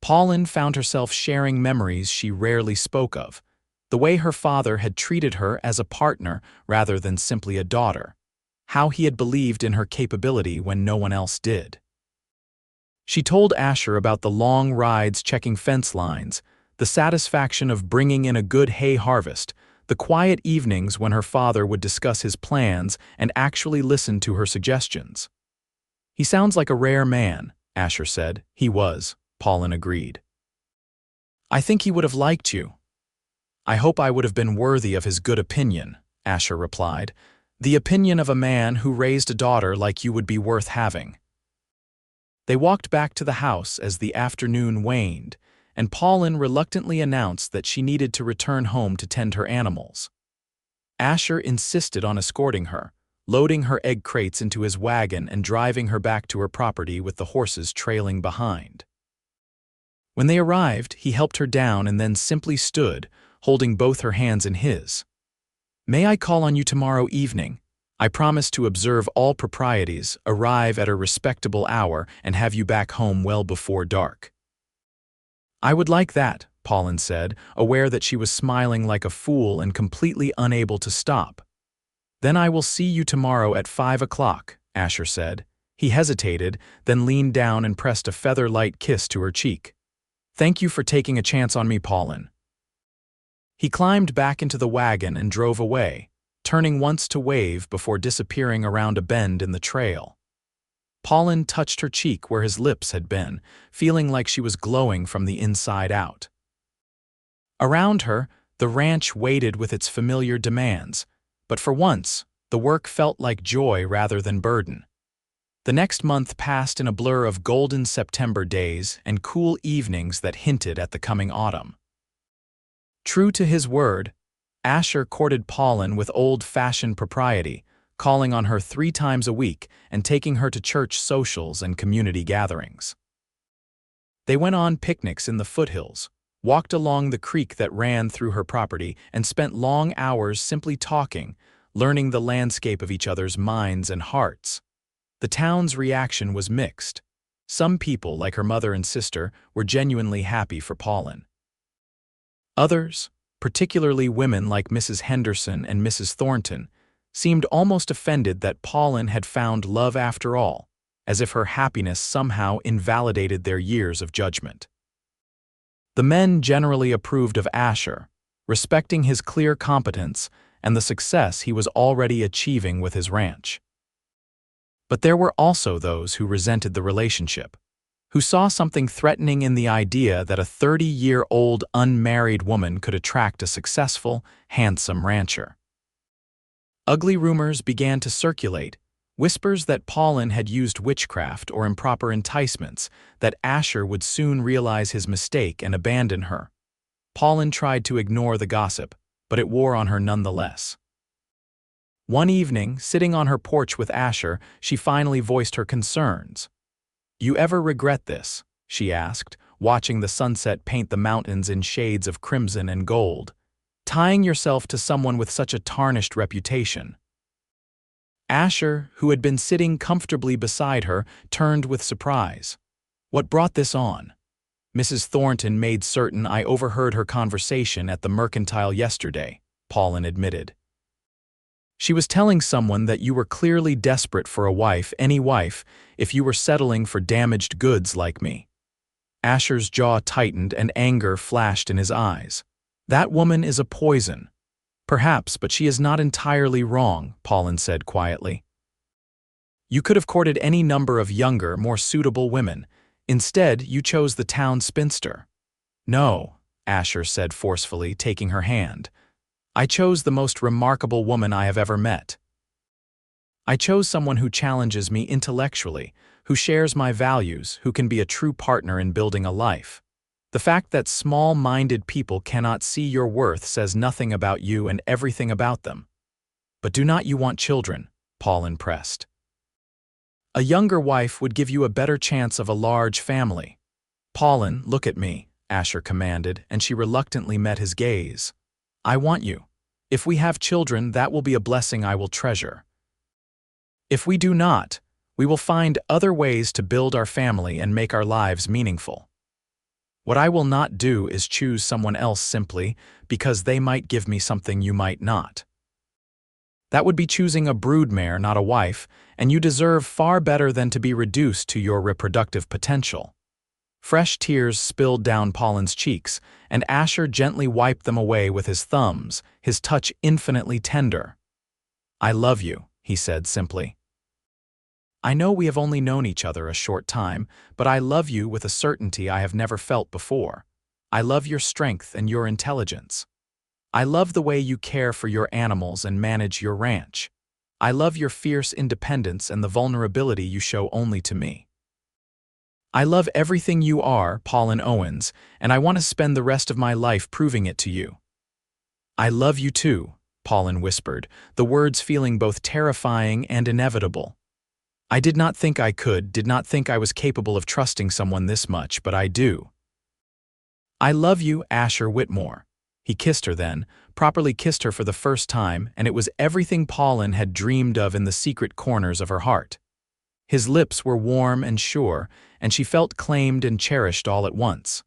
Pauline found herself sharing memories she rarely spoke of, the way her father had treated her as a partner rather than simply a daughter, how he had believed in her capability when no one else did. She told Asher about the long rides checking fence lines, the satisfaction of bringing in a good hay harvest, the quiet evenings when her father would discuss his plans and actually listen to her suggestions. "He sounds like a rare man," Asher said. "He was," Pauline agreed. "I think he would have liked you." "I hope I would have been worthy of his good opinion," Asher replied. "The opinion of a man who raised a daughter like you would be worth having." They walked back to the house as the afternoon waned, and Pauline reluctantly announced that she needed to return home to tend her animals. Asher insisted on escorting her, loading her egg crates into his wagon and driving her back to her property with the horses trailing behind. When they arrived, he helped her down and then simply stood, holding both her hands in his. "May I call on you tomorrow evening? I promise to observe all proprieties, arrive at a respectable hour, and have you back home well before dark." "I would like that," Pauline said, aware that she was smiling like a fool and completely unable to stop. "Then I will see you tomorrow at 5 o'clock, Asher said. He hesitated, then leaned down and pressed a feather-light kiss to her cheek. "Thank you for taking a chance on me, Pauline." He climbed back into the wagon and drove away, turning once to wave before disappearing around a bend in the trail. Pauline touched her cheek where his lips had been, feeling like she was glowing from the inside out. Around her, the ranch waited with its familiar demands, but for once, the work felt like joy rather than burden. The next month passed in a blur of golden September days and cool evenings that hinted at the coming autumn. True to his word, Asher courted Pauline with old-fashioned propriety, calling on her 3 times a week and taking her to church socials and community gatherings. They went on picnics in the foothills, walked along the creek that ran through her property, and spent long hours simply talking, learning the landscape of each other's minds and hearts. The town's reaction was mixed. Some people, like her mother and sister, were genuinely happy for Pauline. Others, particularly women like Mrs. Henderson and Mrs. Thornton, seemed almost offended that Pauline had found love after all, as if her happiness somehow invalidated their years of judgment. The men generally approved of Asher, respecting his clear competence and the success he was already achieving with his ranch. But there were also those who resented the relationship, who saw something threatening in the idea that a 30-year-old unmarried woman could attract a successful, handsome rancher. Ugly rumors began to circulate, whispers that Pauline had used witchcraft or improper enticements, that Asher would soon realize his mistake and abandon her. Pauline tried to ignore the gossip, but it wore on her nonetheless. One evening, sitting on her porch with Asher, she finally voiced her concerns. "You ever regret this?" she asked, watching the sunset paint the mountains in shades of crimson and gold. "Tying yourself to someone with such a tarnished reputation." Asher, who had been sitting comfortably beside her, turned with surprise. "What brought this on?" "Mrs. Thornton made certain I overheard her conversation at the mercantile yesterday," Pauline admitted. "She was telling someone that you were clearly desperate for a wife, any wife, if you were settling for damaged goods like me." Asher's jaw tightened and anger flashed in his eyes. "That woman is a poison." "Perhaps, but she is not entirely wrong," Pauline said quietly. "You could have courted any number of younger, more suitable women. Instead, you chose the town spinster." "No," Asher said forcefully, taking her hand. "I chose the most remarkable woman I have ever met. I chose someone who challenges me intellectually, who shares my values, who can be a true partner in building a life. The fact that small-minded people cannot see your worth says nothing about you and everything about them." "But do not you want children?" Pauline pressed. "A younger wife would give you a better chance of a large family." "Pauline, look at me," Asher commanded, and she reluctantly met his gaze. "I want you. If we have children, that will be a blessing I will treasure. If we do not, we will find other ways to build our family and make our lives meaningful. What I will not do is choose someone else simply because they might give me something you might not. That would be choosing a broodmare, not a wife, and you deserve far better than to be reduced to your reproductive potential." Fresh tears spilled down Pauline's cheeks, and Asher gently wiped them away with his thumbs, his touch infinitely tender. "I love you," he said simply. "I know we have only known each other a short time, but I love you with a certainty I have never felt before. I love your strength and your intelligence. I love the way you care for your animals and manage your ranch. I love your fierce independence and the vulnerability you show only to me. I love everything you are, Pauline Owens, and I want to spend the rest of my life proving it to you." "I love you too," Pauline whispered, the words feeling both terrifying and inevitable. "I did not think I was capable of trusting someone this much, but I do." "I love you, Asher Whitmore," He kissed her then, properly kissed her for the first time, and it was everything Pauline had dreamed of in the secret corners of her heart. His lips were warm and sure, and she felt claimed and cherished all at once.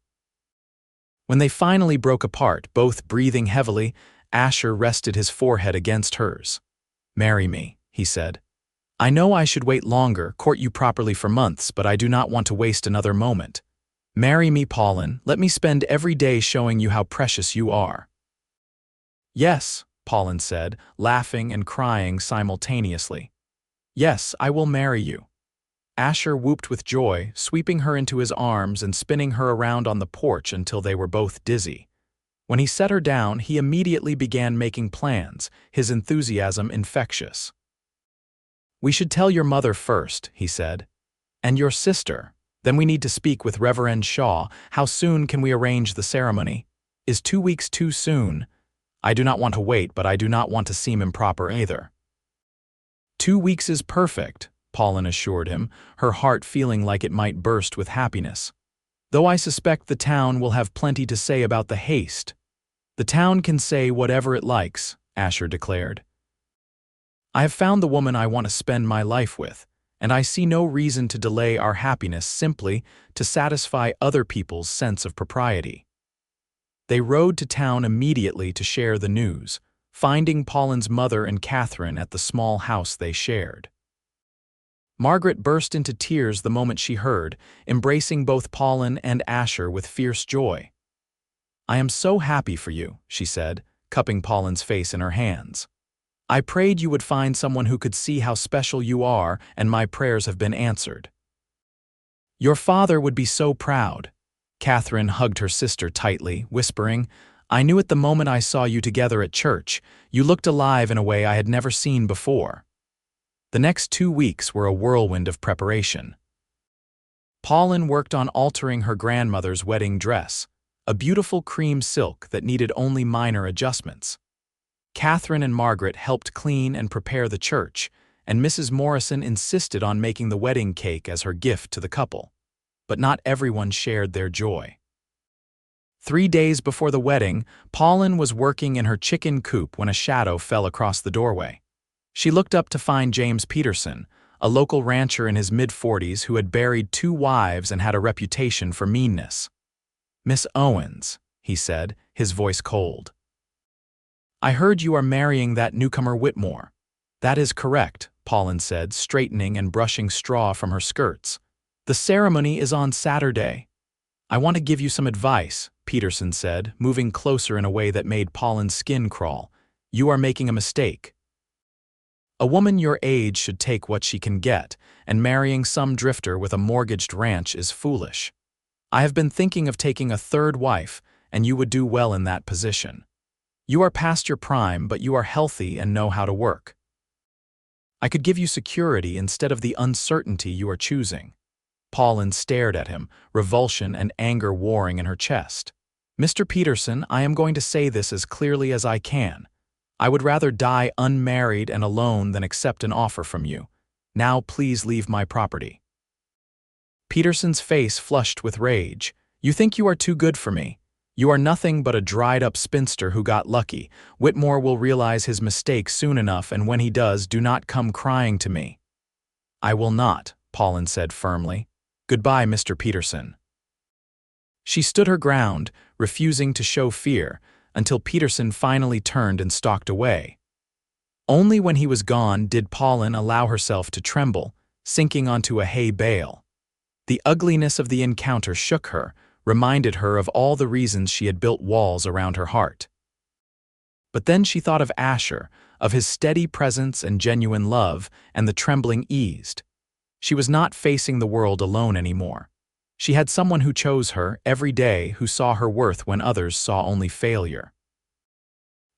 When they finally broke apart, both breathing heavily, Asher rested his forehead against hers. "Marry me," he said. "I know I should wait longer, court you properly for months, but I do not want to waste another moment. Marry me, Pauline. Let me spend every day showing you how precious you are." "Yes," Pauline said, laughing and crying simultaneously. "Yes, I will marry you." Asher whooped with joy, sweeping her into his arms and spinning her around on the porch until they were both dizzy. When he set her down, he immediately began making plans, his enthusiasm infectious. "We should tell your mother first," he said. "And your sister. Then we need to speak with Reverend Shaw. How soon can we arrange the ceremony? Is 2 weeks too soon? I do not want to wait, but I do not want to seem improper either." 2 weeks is perfect," Pauline assured him, her heart feeling like it might burst with happiness. "Though I suspect the town will have plenty to say about the haste." "The town can say whatever it likes," Asher declared. "I have found the woman I want to spend my life with, and I see no reason to delay our happiness simply to satisfy other people's sense of propriety." They rode to town immediately to share the news, finding Pauline's mother and Catherine at the small house they shared. Margaret burst into tears the moment she heard, embracing both Pauline and Asher with fierce joy. "I am so happy for you," she said, cupping Pauline's face in her hands. "I prayed you would find someone who could see how special you are, and my prayers have been answered." "Your father would be so proud." Catherine hugged her sister tightly, whispering, "I knew it the moment I saw you together at church. You looked alive in a way I had never seen before." The next 2 weeks were a whirlwind of preparation. Pauline worked on altering her grandmother's wedding dress, a beautiful cream silk that needed only minor adjustments. Catherine and Margaret helped clean and prepare the church, and Mrs. Morrison insisted on making the wedding cake as her gift to the couple. But not everyone shared their joy. 3 days before the wedding, Pauline was working in her chicken coop when a shadow fell across the doorway. She looked up to find James Peterson, a local rancher in his mid-40s who had buried 2 wives and had a reputation for meanness. "Miss Owens," he said, his voice cold. "I heard you are marrying that newcomer Whitmore." "That is correct," Pauline said, straightening and brushing straw from her skirts. "The ceremony is on Saturday." "I want to give you some advice," Peterson said, moving closer in a way that made Pauline's skin crawl. "You are making a mistake. A woman your age should take what she can get, and marrying some drifter with a mortgaged ranch is foolish. I have been thinking of taking a 3rd wife, and you would do well in that position. You are past your prime, but you are healthy and know how to work. I could give you security instead of the uncertainty you are choosing." Pauline stared at him, revulsion and anger warring in her chest. "Mr. Peterson, I am going to say this as clearly as I can. I would rather die unmarried and alone than accept an offer from you. Now please leave my property." Peterson's face flushed with rage. "You think you are too good for me. You are nothing but a dried-up spinster who got lucky. Whitmore will realize his mistake soon enough, and when he does, do not come crying to me." "I will not," Pauline said firmly. "Goodbye, Mr. Peterson." She stood her ground, refusing to show fear, until Peterson finally turned and stalked away. Only when he was gone did Pauline allow herself to tremble, sinking onto a hay bale. The ugliness of the encounter shook her, reminded her of all the reasons she had built walls around her heart. But then she thought of Asher, of his steady presence and genuine love, and the trembling eased. She was not facing the world alone anymore. She had someone who chose her every day, who saw her worth when others saw only failure.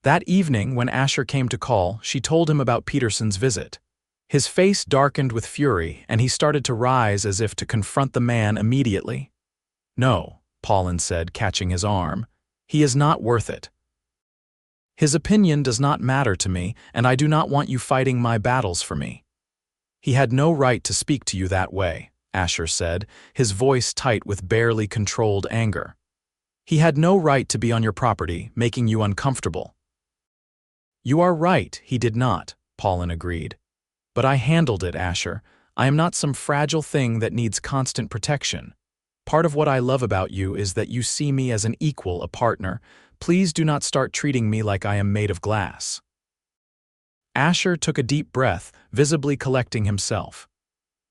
That evening, when Asher came to call, she told him about Peterson's visit. His face darkened with fury, and he started to rise as if to confront the man immediately. "No," Pauline said, catching his arm. "He is not worth it. His opinion does not matter to me, and I do not want you fighting my battles for me." "He had no right to speak to you that way," Asher said, his voice tight with barely controlled anger. He had no right to be on your property, making you uncomfortable. You are right, he did not, Pauline agreed. But I handled it, Asher. I am not some fragile thing that needs constant protection. Part of what I love about you is that you see me as an equal, a partner. Please do not start treating me like I am made of glass. Asher took a deep breath, visibly collecting himself.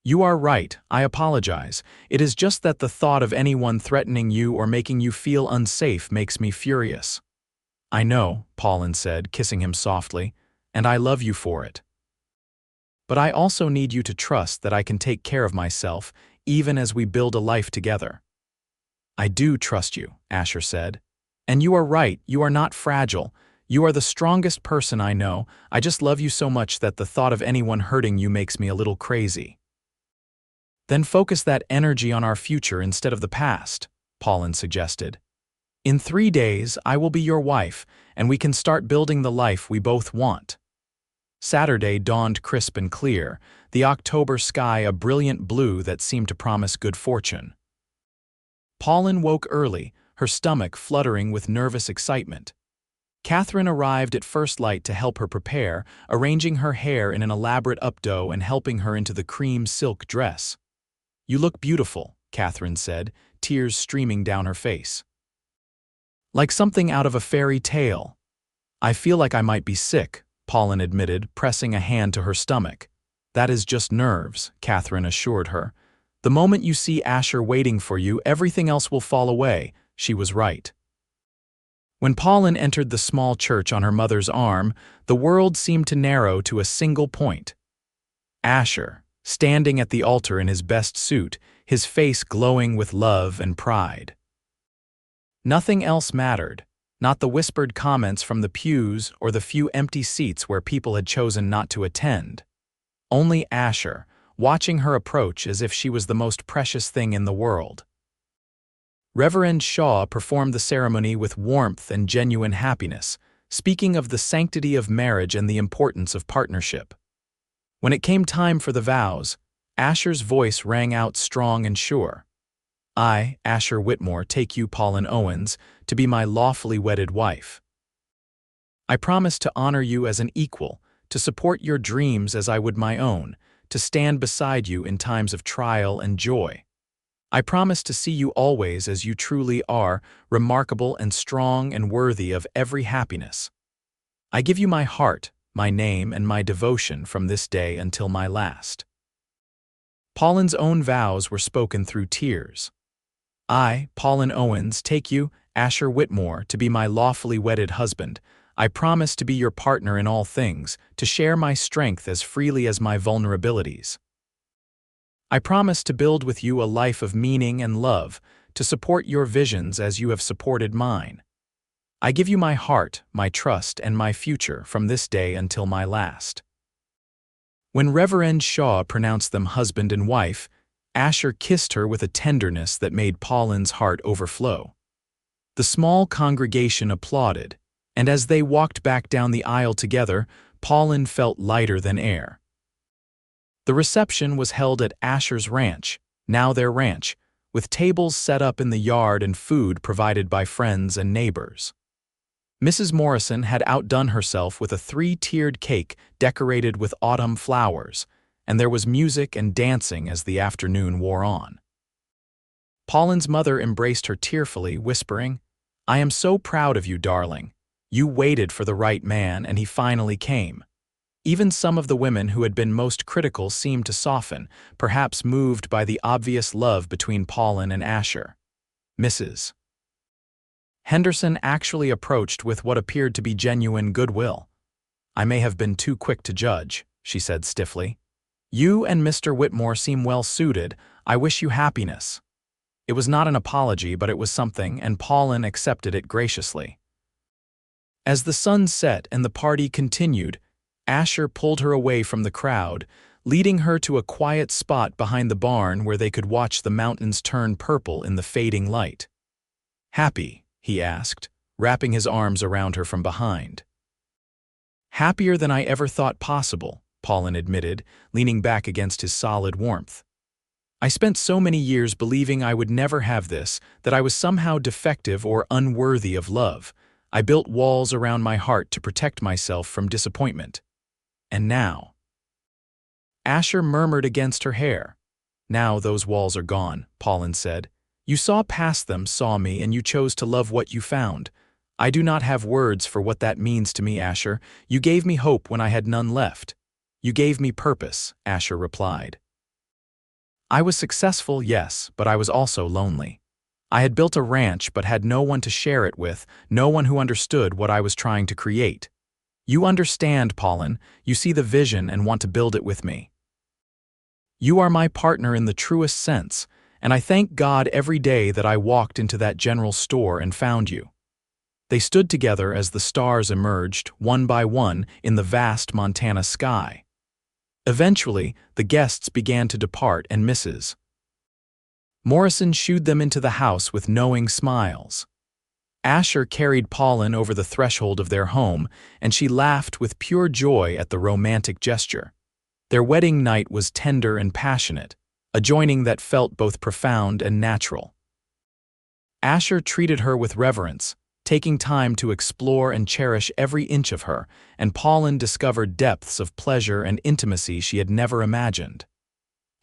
You are right, I apologize. It is just that the thought of anyone threatening you or making you feel unsafe makes me furious. I know, Pauline said, kissing him softly, and I love you for it. But I also need you to trust that I can take care of myself, even as we build a life together. I do trust you, Asher said. And you are right, you are not fragile. You are the strongest person I know. I just love you so much that the thought of anyone hurting you makes me a little crazy. Then focus that energy on our future instead of the past, Pauline suggested. In 3 days, I will be your wife, and we can start building the life we both want. Saturday dawned crisp and clear, the October sky a brilliant blue that seemed to promise good fortune. Pauline woke early, her stomach fluttering with nervous excitement. Catherine arrived at first light to help her prepare, arranging her hair in an elaborate updo and helping her into the cream silk dress. You look beautiful, Catherine said, tears streaming down her face. Like something out of a fairy tale. I feel like I might be sick, Pauline admitted, pressing a hand to her stomach. That is just nerves, Catherine assured her. The moment you see Asher waiting for you, everything else will fall away. She was right. When Pauline entered the small church on her mother's arm, the world seemed to narrow to a single point. Asher, standing at the altar in his best suit, his face glowing with love and pride. Nothing else mattered, not the whispered comments from the pews or the few empty seats where people had chosen not to attend. Only Asher, watching her approach as if she was the most precious thing in the world. Reverend Shaw performed the ceremony with warmth and genuine happiness, speaking of the sanctity of marriage and the importance of partnership. When it came time for the vows, Asher's voice rang out strong and sure. I, Asher Whitmore, take you, Pauline Owens, to be my lawfully wedded wife. I promise to honor you as an equal, to support your dreams as I would my own, to stand beside you in times of trial and joy. I promise to see you always as you truly are, remarkable and strong and worthy of every happiness. I give you my heart, my name, and my devotion from this day until my last. Pauline's own vows were spoken through tears. I, Pauline Owens, take you, Asher Whitmore, to be my lawfully wedded husband. I promise to be your partner in all things, to share my strength as freely as my vulnerabilities. I promise to build with you a life of meaning and love, to support your visions as you have supported mine. I give you my heart, my trust, and my future from this day until my last. When Reverend Shaw pronounced them husband and wife, Asher kissed her with a tenderness that made Pauline's heart overflow. The small congregation applauded, and as they walked back down the aisle together, Pauline felt lighter than air. The reception was held at Asher's ranch, now their ranch, with tables set up in the yard and food provided by friends and neighbors. Mrs. Morrison had outdone herself with a 3-tiered cake decorated with autumn flowers, and there was music and dancing as the afternoon wore on. Pauline's mother embraced her tearfully, whispering, I am so proud of you, darling. You waited for the right man, and he finally came. Even some of the women who had been most critical seemed to soften, perhaps moved by the obvious love between Pauline and Asher. Mrs. Henderson actually approached with what appeared to be genuine goodwill. I may have been too quick to judge, she said stiffly. You and Mr. Whitmore seem well suited. I wish you happiness. It was not an apology, but it was something, and Pauline accepted it graciously. As the sun set and the party continued, Asher pulled her away from the crowd, leading her to a quiet spot behind the barn where they could watch the mountains turn purple in the fading light. Happy? He asked, wrapping his arms around her from behind. Happier than I ever thought possible, Pauline admitted, leaning back against his solid warmth. I spent so many years believing I would never have this, that I was somehow defective or unworthy of love. I built walls around my heart to protect myself from disappointment. And now—" Asher murmured against her hair. "Now those walls are gone," Pauline said. "You saw past them, saw me, and you chose to love what you found. I do not have words for what that means to me, Asher. You gave me hope when I had none left." "You gave me purpose," Asher replied. "I was successful, yes, but I was also lonely. I had built a ranch but had no one to share it with, no one who understood what I was trying to create. You understand, Pauline. You see the vision and want to build it with me. You are my partner in the truest sense, and I thank God every day that I walked into that general store and found you." They stood together as the stars emerged, one by one, in the vast Montana sky. Eventually, the guests began to depart and Mrs. Morrison shooed them into the house with knowing smiles. Asher carried Pauline over the threshold of their home, and she laughed with pure joy at the romantic gesture. Their wedding night was tender and passionate, a joining that felt both profound and natural. Asher treated her with reverence, taking time to explore and cherish every inch of her, and Pauline discovered depths of pleasure and intimacy she had never imagined.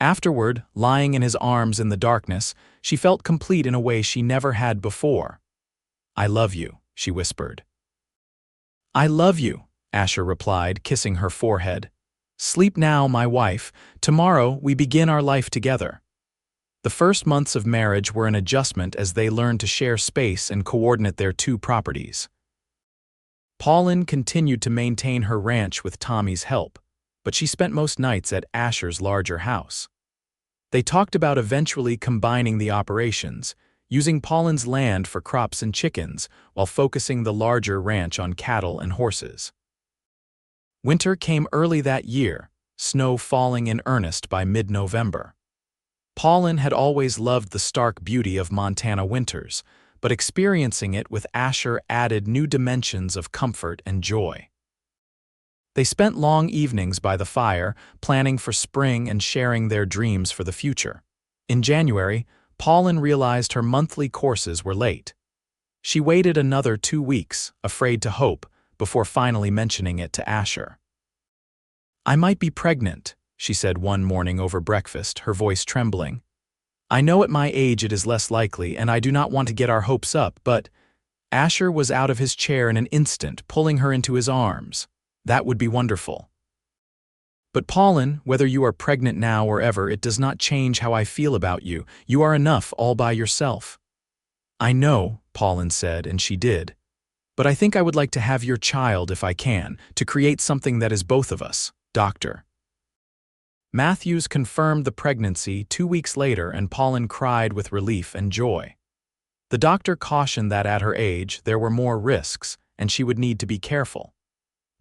Afterward, lying in his arms in the darkness, she felt complete in a way she never had before. "I love you," she whispered. "I love you," Asher replied, kissing her forehead. "Sleep now, my wife. Tomorrow we begin our life together." The first months of marriage were an adjustment as they learned to share space and coordinate their two properties. Pauline continued to maintain her ranch with Tommy's help, but she spent most nights at Asher's larger house. They talked about eventually combining the operations, using Pauline's land for crops and chickens, while focusing the larger ranch on cattle and horses. Winter came early that year, snow falling in earnest by mid-November. Pauline had always loved the stark beauty of Montana winters, but experiencing it with Asher added new dimensions of comfort and joy. They spent long evenings by the fire, planning for spring and sharing their dreams for the future. In January, Pauline realized her monthly courses were late. She waited another 2 weeks, afraid to hope, before finally mentioning it to Asher. "I might be pregnant," she said one morning over breakfast, her voice trembling. "I know at my age it is less likely, and I do not want to get our hopes up, but—" Asher was out of his chair in an instant, pulling her into his arms. "That would be wonderful. But Pauline, whether you are pregnant now or ever, it does not change how I feel about you. You are enough all by yourself." "I know," Pauline said, and she did. "But I think I would like to have your child if I can, to create something that is both of us, Doctor." Matthews confirmed the pregnancy 2 weeks later, and Pauline cried with relief and joy. The doctor cautioned that at her age there were more risks, and she would need to be careful.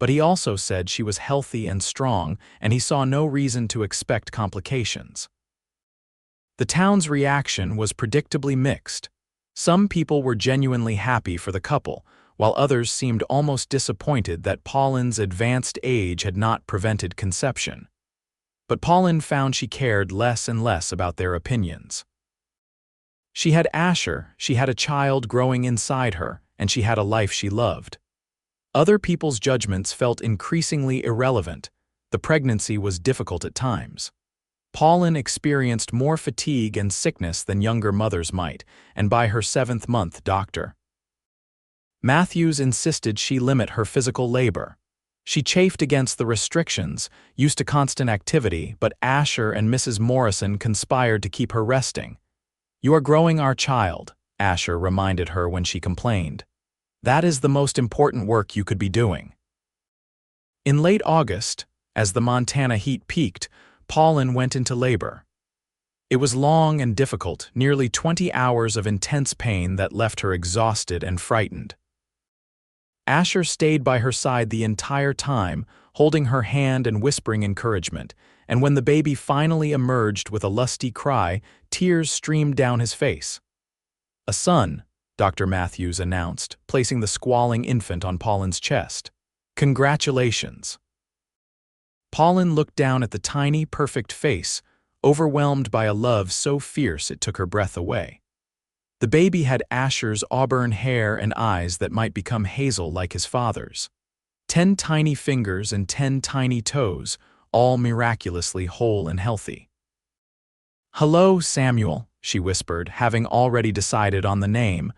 But he also said she was healthy and strong, and he saw no reason to expect complications. The town's reaction was predictably mixed. Some people were genuinely happy for the couple, while others seemed almost disappointed that Pauline's advanced age had not prevented conception. But Pauline found she cared less and less about their opinions. She had Asher, she had a child growing inside her, and she had a life she loved. Other people's judgments felt increasingly irrelevant. The pregnancy was difficult at times. Pauline experienced more fatigue and sickness than younger mothers might, and by her 7th month, Dr. Matthews insisted she limit her physical labor. She chafed against the restrictions, used to constant activity, but Asher and Mrs. Morrison conspired to keep her resting. "You are growing our child," Asher reminded her when she complained. "That is the most important work you could be doing." In late August, as the Montana heat peaked, Pauline went into labor. It was long and difficult, nearly 20 hours of intense pain that left her exhausted and frightened. Asher stayed by her side the entire time, holding her hand and whispering encouragement, and when the baby finally emerged with a lusty cry, tears streamed down his face. "A son," Dr. Matthews announced, placing the squalling infant on Pauline's chest. "Congratulations." Pauline looked down at the tiny, perfect face, overwhelmed by a love so fierce it took her breath away. The baby had Asher's auburn hair and eyes that might become hazel like his father's. 10 tiny fingers and 10 tiny toes, all miraculously whole and healthy. "Hello, Samuel," she whispered, having already decided on the name.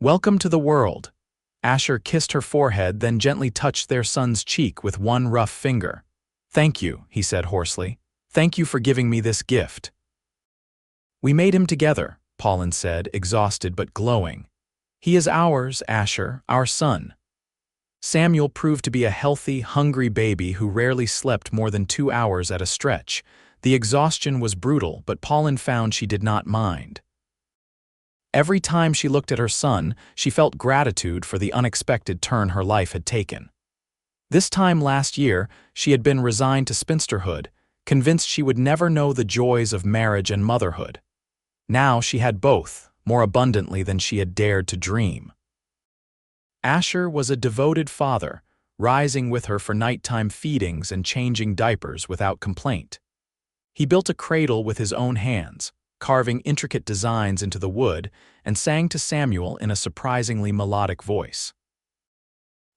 "Welcome to the world." Asher kissed her forehead, then gently touched their son's cheek with one rough finger. "Thank you," he said hoarsely. "Thank you for giving me this gift." "We made him together," Pauline said, exhausted but glowing. "He is ours, Asher, our son." Samuel proved to be a healthy, hungry baby who rarely slept more than 2 hours at a stretch. The exhaustion was brutal, but Pauline found she did not mind. Every time she looked at her son, she felt gratitude for the unexpected turn her life had taken. This time last year, she had been resigned to spinsterhood, convinced she would never know the joys of marriage and motherhood. Now she had both, more abundantly than she had dared to dream. Asher was a devoted father, rising with her for nighttime feedings and changing diapers without complaint. He built a cradle with his own hands, carving intricate designs into the wood, and sang to Samuel in a surprisingly melodic voice.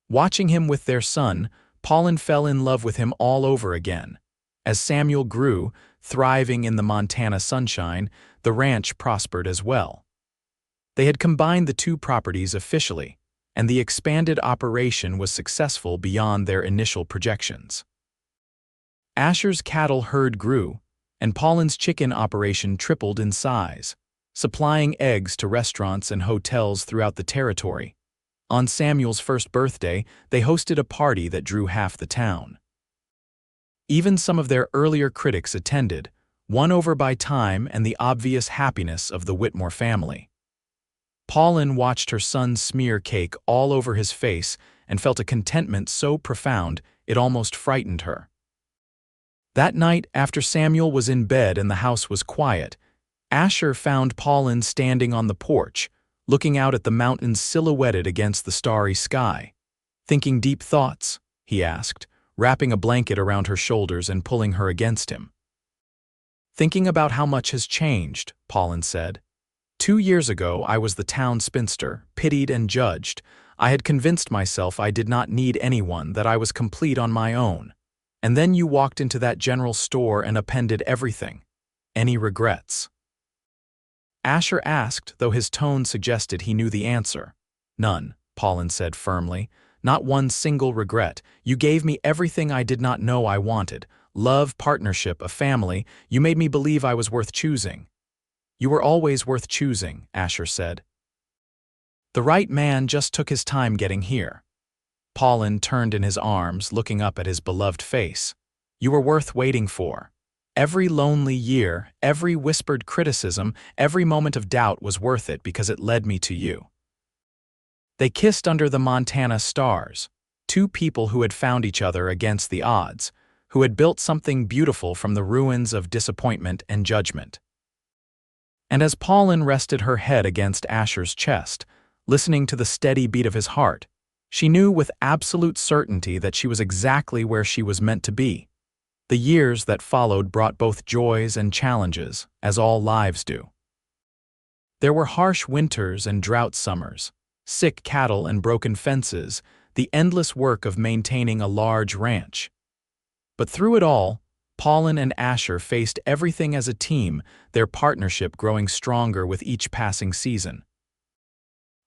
Watching him with their son, Pauline fell in love with him all over again. As Samuel grew, thriving in the Montana sunshine, the ranch prospered as well. They had combined the two properties officially, and the expanded operation was successful beyond their initial projections. Asher's cattle herd grew, and Pauline's chicken operation tripled in size, supplying eggs to restaurants and hotels throughout the territory. On Samuel's first birthday, they hosted a party that drew half the town. Even some of their earlier critics attended, won over by time and the obvious happiness of the Whitmore family. Pauline watched her son smear cake all over his face and felt a contentment so profound it almost frightened her. That night, after Samuel was in bed and the house was quiet, Asher found Pauline standing on the porch, looking out at the mountains silhouetted against the starry sky. "Thinking deep thoughts?" he asked, wrapping a blanket around her shoulders and pulling her against him. "Thinking about how much has changed," Pauline said. 2 years ago, I was the town spinster, pitied and judged. I had convinced myself I did not need anyone, that I was complete on my own. And then you walked into that general store and appended everything. Any regrets?" Asher asked, though his tone suggested he knew the answer. "None," Pauline said firmly. "Not one single regret. You gave me everything I did not know I wanted. Love, partnership, a family. You made me believe I was worth choosing." "You were always worth choosing," Asher said. "The right man just took his time getting here." Pauline turned in his arms, looking up at his beloved face. "You were worth waiting for. Every lonely year, every whispered criticism, every moment of doubt was worth it because it led me to you." They kissed under the Montana stars, two people who had found each other against the odds, who had built something beautiful from the ruins of disappointment and judgment. And as Pauline rested her head against Asher's chest, listening to the steady beat of his heart, she knew with absolute certainty that she was exactly where she was meant to be. The years that followed brought both joys and challenges, as all lives do. There were harsh winters and drought summers, sick cattle and broken fences, the endless work of maintaining a large ranch. But through it all, Pauline and Asher faced everything as a team, their partnership growing stronger with each passing season.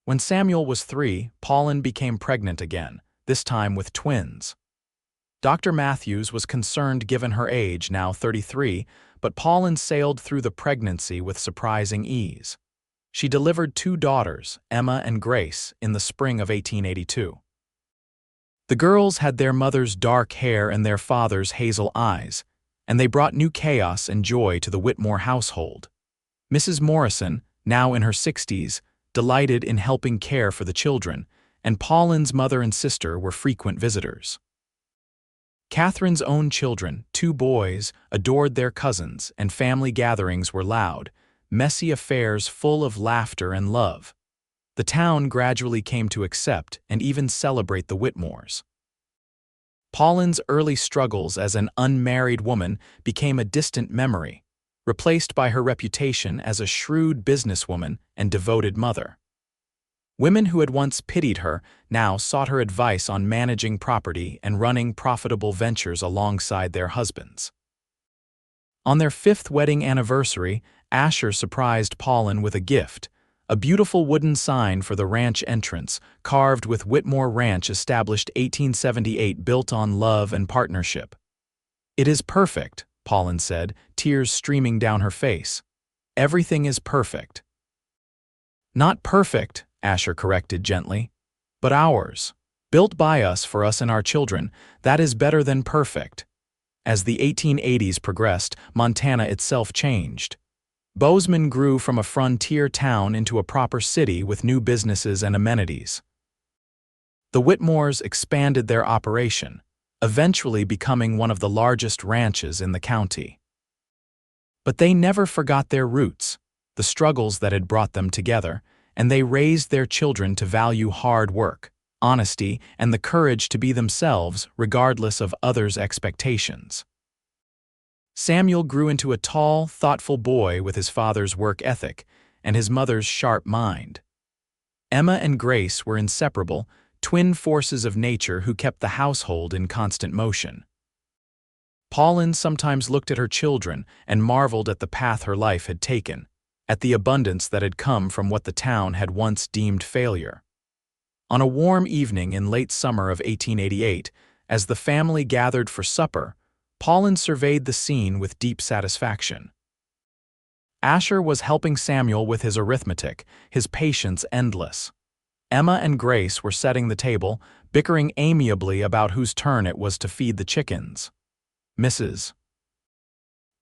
When Samuel was 3, Pauline became pregnant again, this time with twins. Dr. Matthews was concerned given her age, now 33, but Pauline sailed through the pregnancy with surprising ease. She delivered 2 daughters, Emma and Grace, in the spring of 1882. The girls had their mother's dark hair and their father's hazel eyes, and they brought new chaos and joy to the Whitmore household. Mrs. Morrison, now in her 60s, delighted in helping care for the children, and Pauline's mother and sister were frequent visitors. Catherine's own children, 2 boys, adored their cousins, and family gatherings were loud, messy affairs full of laughter and love. The town gradually came to accept and even celebrate the Whitmores. Pauline's early struggles as an unmarried woman became a distant memory. replaced by her reputation as a shrewd businesswoman and devoted mother. Women who had once pitied her now sought her advice on managing property and running profitable ventures alongside their husbands. On their 5th wedding anniversary, Asher surprised Pauline with a gift, a beautiful wooden sign for the ranch entrance, carved with Whitmore Ranch, established 1878, built on love and partnership. "It is perfect," Pauline said, tears streaming down her face. "Everything is perfect." "Not perfect," Asher corrected gently, "but ours. Built by us for us and our children, that is better than perfect." As the 1880s progressed, Montana itself changed. Bozeman grew from a frontier town into a proper city with new businesses and amenities. The Whitmores expanded their operation, eventually becoming one of the largest ranches in the county. But they never forgot their roots, the struggles that had brought them together, and they raised their children to value hard work, honesty, and the courage to be themselves regardless of others' expectations. Samuel grew into a tall, thoughtful boy with his father's work ethic and his mother's sharp mind. Emma and Grace were inseparable, twin forces of nature who kept the household in constant motion. Pauline sometimes looked at her children and marveled at the path her life had taken, at the abundance that had come from what the town had once deemed failure. On a warm evening in late summer of 1888, as the family gathered for supper, Pauline surveyed the scene with deep satisfaction. Asher was helping Samuel with his arithmetic, his patience endless. Emma and Grace were setting the table, bickering amiably about whose turn it was to feed the chickens. Mrs.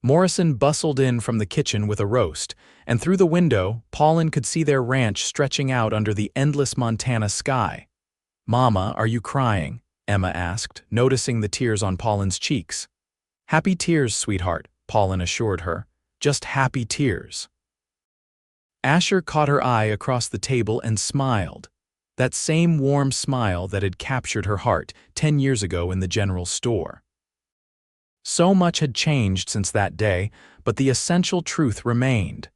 Morrison bustled in from the kitchen with a roast, and through the window, Pauline could see their ranch stretching out under the endless Montana sky. "Mama, are you crying?" Emma asked, noticing the tears on Pauline's cheeks. "Happy tears, sweetheart," Pauline assured her. "Just happy tears." Asher caught her eye across the table and smiled, that same warm smile that had captured her heart 10 years ago in the general store. So much had changed since that day, but the essential truth remained.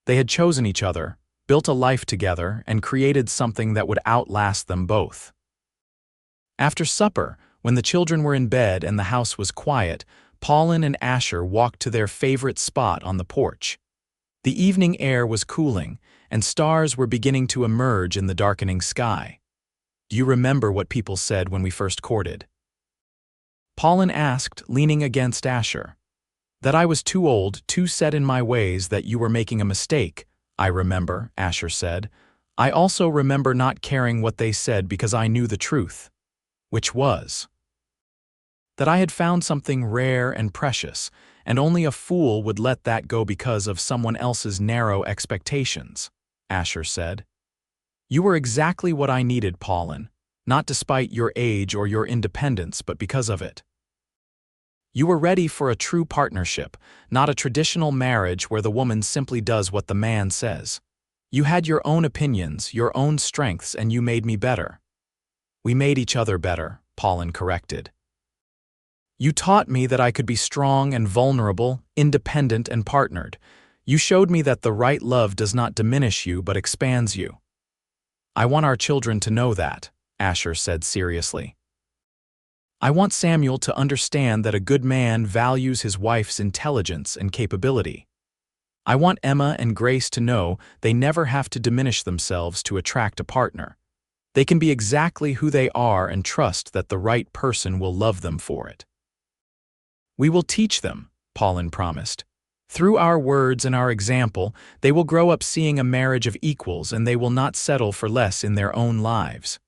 They had chosen each other, built a life together, and created something that would outlast them both. After supper, when the children were in bed and the house was quiet, Pauline and Asher walked to their favorite spot on the porch. The evening air was cooling, and stars were beginning to emerge in the darkening sky. "Do you remember what people said when we first courted?" Pauline asked, leaning against Asher. "That I was too old, too set in my ways, that you were making a mistake, I remember," Asher said. "I also remember not caring what they said because I knew the truth. Which was that I had found something rare and precious, and only a fool would let that go because of someone else's narrow expectations," Asher said. "You were exactly what I needed, Pauline, not despite your age or your independence, but because of it. You were ready for a true partnership, not a traditional marriage where the woman simply does what the man says. You had your own opinions, your own strengths, and you made me better." "We made each other better," Pauline corrected. "You taught me that I could be strong and vulnerable, independent and partnered. You showed me that the right love does not diminish you but expands you." "I want our children to know that," Asher said seriously. "I want Samuel to understand that a good man values his wife's intelligence and capability. I want Emma and Grace to know they never have to diminish themselves to attract a partner. They can be exactly who they are and trust that the right person will love them for it." "We will teach them," Pauline promised. "Through our words and our example, they will grow up seeing a marriage of equals, and they will not settle for less in their own lives."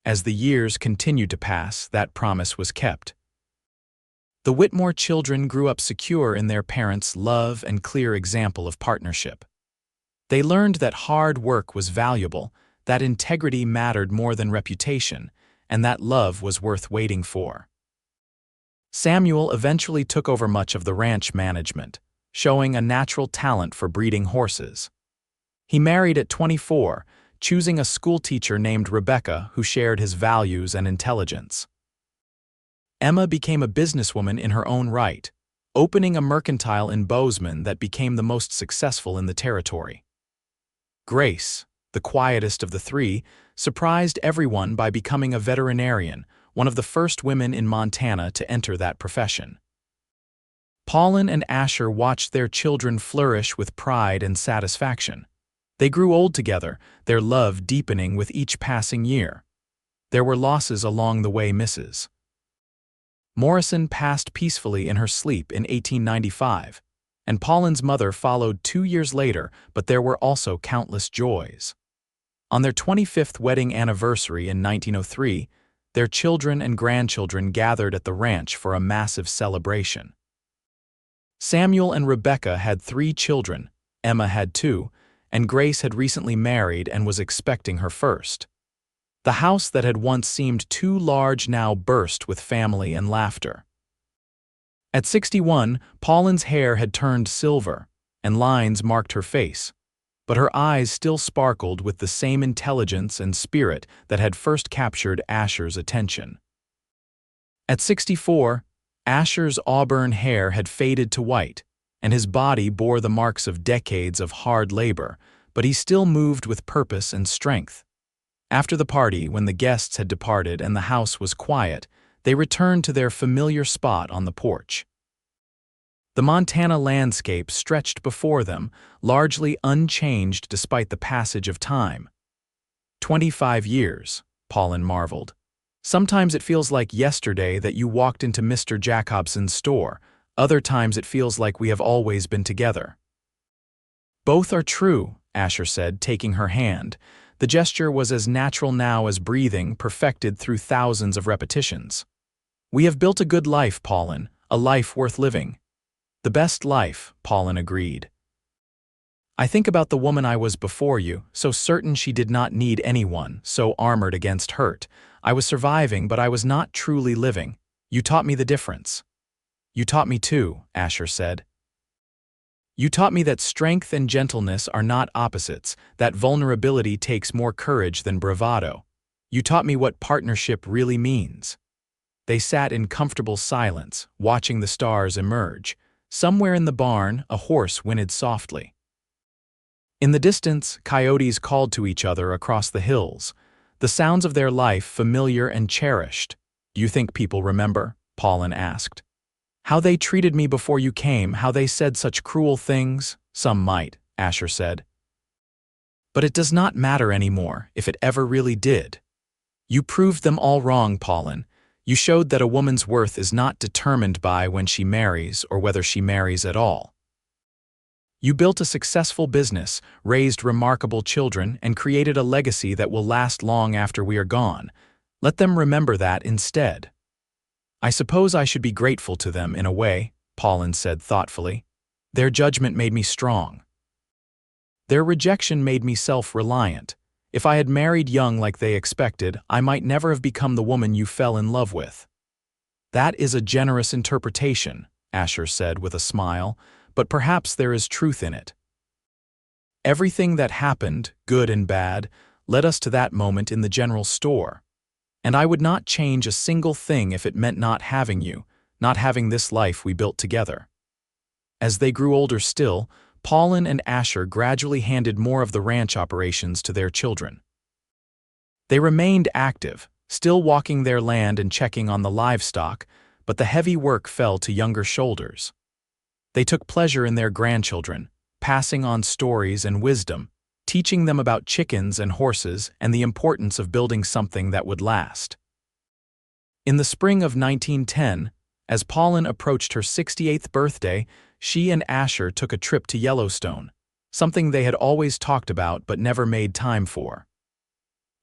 As the years continued to pass, that promise was kept. The Whitmore children grew up secure in their parents' love and clear example of partnership. They learned that hard work was valuable, that integrity mattered more than reputation, and that love was worth waiting for. Samuel eventually took over much of the ranch management, showing a natural talent for breeding horses. He married at 24, choosing a schoolteacher named Rebecca who shared his values and intelligence. Emma became a businesswoman in her own right, opening a mercantile in Bozeman that became the most successful in the territory. Grace, the quietest of the three, surprised everyone by becoming a veterinarian, one of the first women in Montana to enter that profession. Pauline and Asher watched their children flourish with pride and satisfaction. They grew old together, their love deepening with each passing year. There were losses along the way, Mrs. Morrison passed peacefully in her sleep in 1895, and Pauline's mother followed 2 years later, but there were also countless joys. On their 25th wedding anniversary in 1903, their children and grandchildren gathered at the ranch for a massive celebration. Samuel and Rebecca had 3 children, Emma had 2, and Grace had recently married and was expecting her first. The house that had once seemed too large now burst with family and laughter. At 61, Pauline's hair had turned silver, and lines marked her face, but her eyes still sparkled with the same intelligence and spirit that had first captured Asher's attention. At 64, Asher's auburn hair had faded to white, and his body bore the marks of decades of hard labor, but he still moved with purpose and strength. After the party, when the guests had departed and the house was quiet, they returned to their familiar spot on the porch. The Montana landscape stretched before them, largely unchanged despite the passage of time. 25 years, Pauline marveled. Sometimes it feels like yesterday that you walked into Mr. Jacobson's store. Other times it feels like we have always been together. Both are true, Asher said, taking her hand. The gesture was as natural now as breathing, perfected through thousands of repetitions. We have built a good life, Pauline, a life worth living. The best life, Pauline agreed. I think about the woman I was before you, so certain she did not need anyone, so armored against hurt. I was surviving, but I was not truly living. You taught me the difference. You taught me too, Asher said. You taught me that strength and gentleness are not opposites, that vulnerability takes more courage than bravado. You taught me what partnership really means. They sat in comfortable silence, watching the stars emerge. Somewhere in the barn, a horse whinnied softly. In the distance, coyotes called to each other across the hills, the sounds of their life familiar and cherished. Do you think people remember? Pauline asked. How they treated me before you came, how they said such cruel things? Some might, Asher said. But it does not matter anymore, if it ever really did. You proved them all wrong, Pauline. You showed that a woman's worth is not determined by when she marries or whether she marries at all. You built a successful business, raised remarkable children, and created a legacy that will last long after we are gone. Let them remember that instead. I suppose I should be grateful to them in a way, Pauline said thoughtfully. Their judgment made me strong. Their rejection made me self-reliant. If I had married young like they expected, I might never have become the woman you fell in love with. That is a generous interpretation, Asher said with a smile, but perhaps there is truth in it. Everything that happened, good and bad, led us to that moment in the general store. And I would not change a single thing if it meant not having you, not having this life we built together. As they grew older still, Pauline and Asher gradually handed more of the ranch operations to their children. They remained active, still walking their land and checking on the livestock, but the heavy work fell to younger shoulders. They took pleasure in their grandchildren, passing on stories and wisdom, teaching them about chickens and horses and the importance of building something that would last. In the spring of 1910, as Pauline approached her 68th birthday, she and Asher took a trip to Yellowstone, something they had always talked about but never made time for.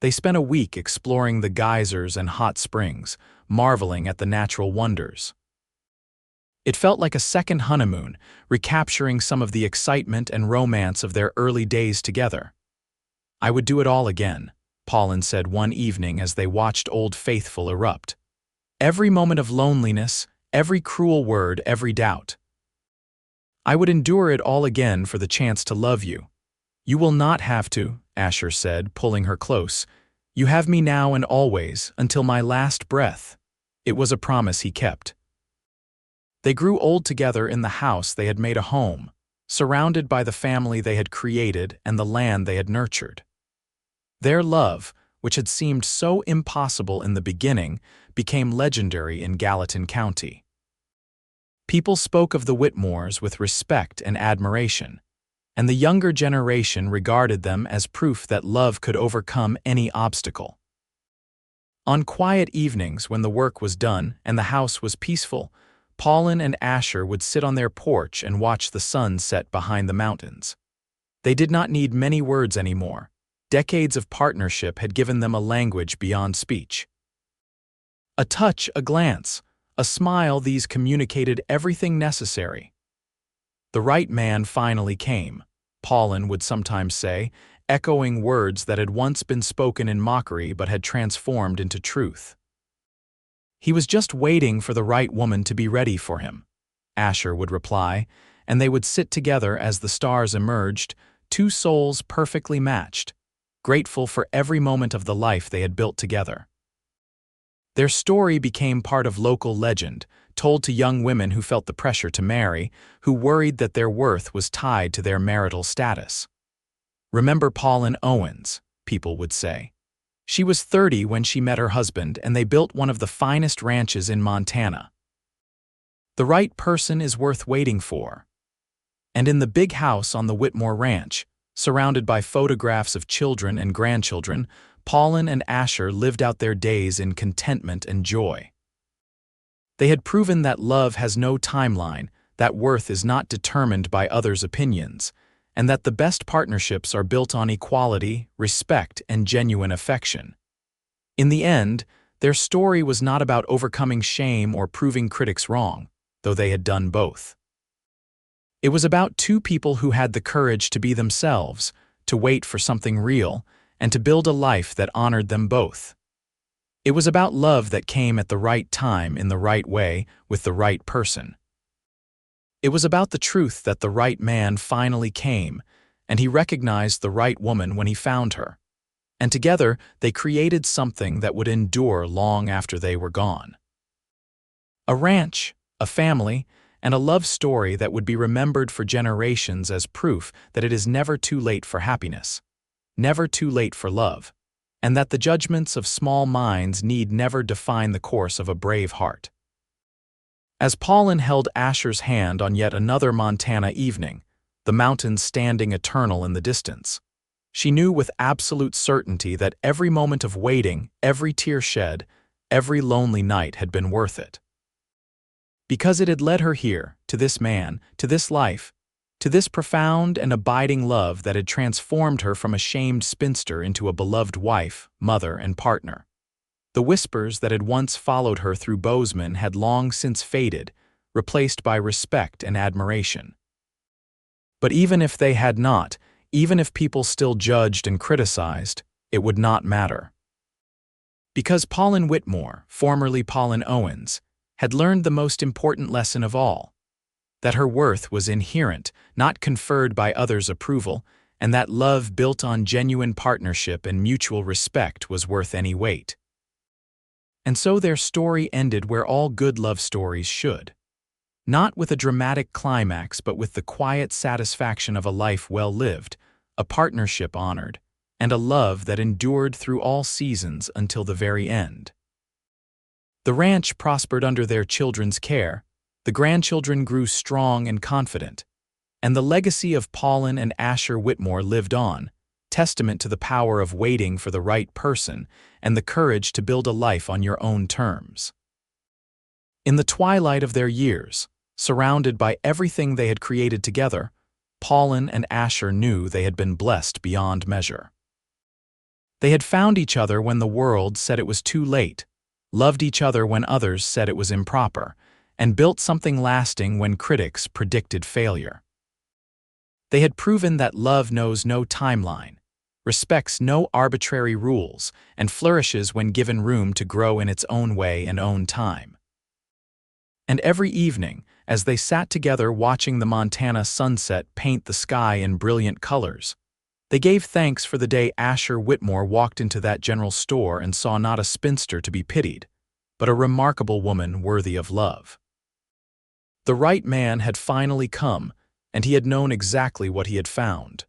They spent a week exploring the geysers and hot springs, marveling at the natural wonders. It felt like a second honeymoon, recapturing some of the excitement and romance of their early days together. I would do it all again, Pauline said one evening as they watched Old Faithful erupt. Every moment of loneliness, every cruel word, every doubt. I would endure it all again for the chance to love you. You will not have to, Asher said, pulling her close. You have me now and always, until my last breath. It was a promise he kept. They grew old together in the house they had made a home, surrounded by the family they had created and the land they had nurtured. Their love, which had seemed so impossible in the beginning, became legendary in Gallatin County. People spoke of the Whitmores with respect and admiration, and the younger generation regarded them as proof that love could overcome any obstacle. On quiet evenings when the work was done and the house was peaceful, Pauline and Asher would sit on their porch and watch the sun set behind the mountains. They did not need many words anymore. Decades of partnership had given them a language beyond speech. A touch, a glance, a smile, these communicated everything necessary. The right man finally came, Pauline would sometimes say, echoing words that had once been spoken in mockery but had transformed into truth. He was just waiting for the right woman to be ready for him, Asher would reply, and they would sit together as the stars emerged, two souls perfectly matched, grateful for every moment of the life they had built together. Their story became part of local legend, told to young women who felt the pressure to marry, who worried that their worth was tied to their marital status. "Remember Pauline Owens," people would say. She was 30 when she met her husband, and they built one of the finest ranches in Montana. The right person is worth waiting for. And in the big house on the Whitmore Ranch, surrounded by photographs of children and grandchildren, Pauline and Asher lived out their days in contentment and joy. They had proven that love has no timeline, that worth is not determined by others' opinions, and that the best partnerships are built on equality, respect, and genuine affection. In the end, their story was not about overcoming shame or proving critics wrong, though they had done both. It was about two people who had the courage to be themselves, to wait for something real, and to build a life that honored them both. It was about love that came at the right time in the right way with the right person. It was about the truth that the right man finally came, and he recognized the right woman when he found her. And together, they created something that would endure long after they were gone. A ranch, a family, and a love story that would be remembered for generations as proof that it is never too late for happiness, never too late for love, and that the judgments of small minds need never define the course of a brave heart. As Pauline held Asher's hand on yet another Montana evening, the mountains standing eternal in the distance, she knew with absolute certainty that every moment of waiting, every tear shed, every lonely night had been worth it. Because it had led her here, to this man, to this life, to this profound and abiding love that had transformed her from a shamed spinster into a beloved wife, mother, and partner. The whispers that had once followed her through Bozeman had long since faded, replaced by respect and admiration. But even if they had not, even if people still judged and criticized, it would not matter. Because Pauline Whitmore, formerly Pauline Owens, had learned the most important lesson of all, that her worth was inherent, not conferred by others' approval, and that love built on genuine partnership and mutual respect was worth any weight. And so their story ended where all good love stories should. Not with a dramatic climax, but with the quiet satisfaction of a life well lived, a partnership honored, and a love that endured through all seasons until the very end. The ranch prospered under their children's care, the grandchildren grew strong and confident, and the legacy of Pauline and Asher Whitmore lived on, testament to the power of waiting for the right person and the courage to build a life on your own terms. In the twilight of their years, surrounded by everything they had created together, Pauline and Asher knew they had been blessed beyond measure. They had found each other when the world said it was too late, loved each other when others said it was improper, and built something lasting when critics predicted failure. They had proven that love knows no timeline, respects no arbitrary rules, and flourishes when given room to grow in its own way and own time. And every evening, as they sat together watching the Montana sunset paint the sky in brilliant colors, they gave thanks for the day Asher Whitmore walked into that general store and saw not a spinster to be pitied, but a remarkable woman worthy of love. The right man had finally come, and he had known exactly what he had found.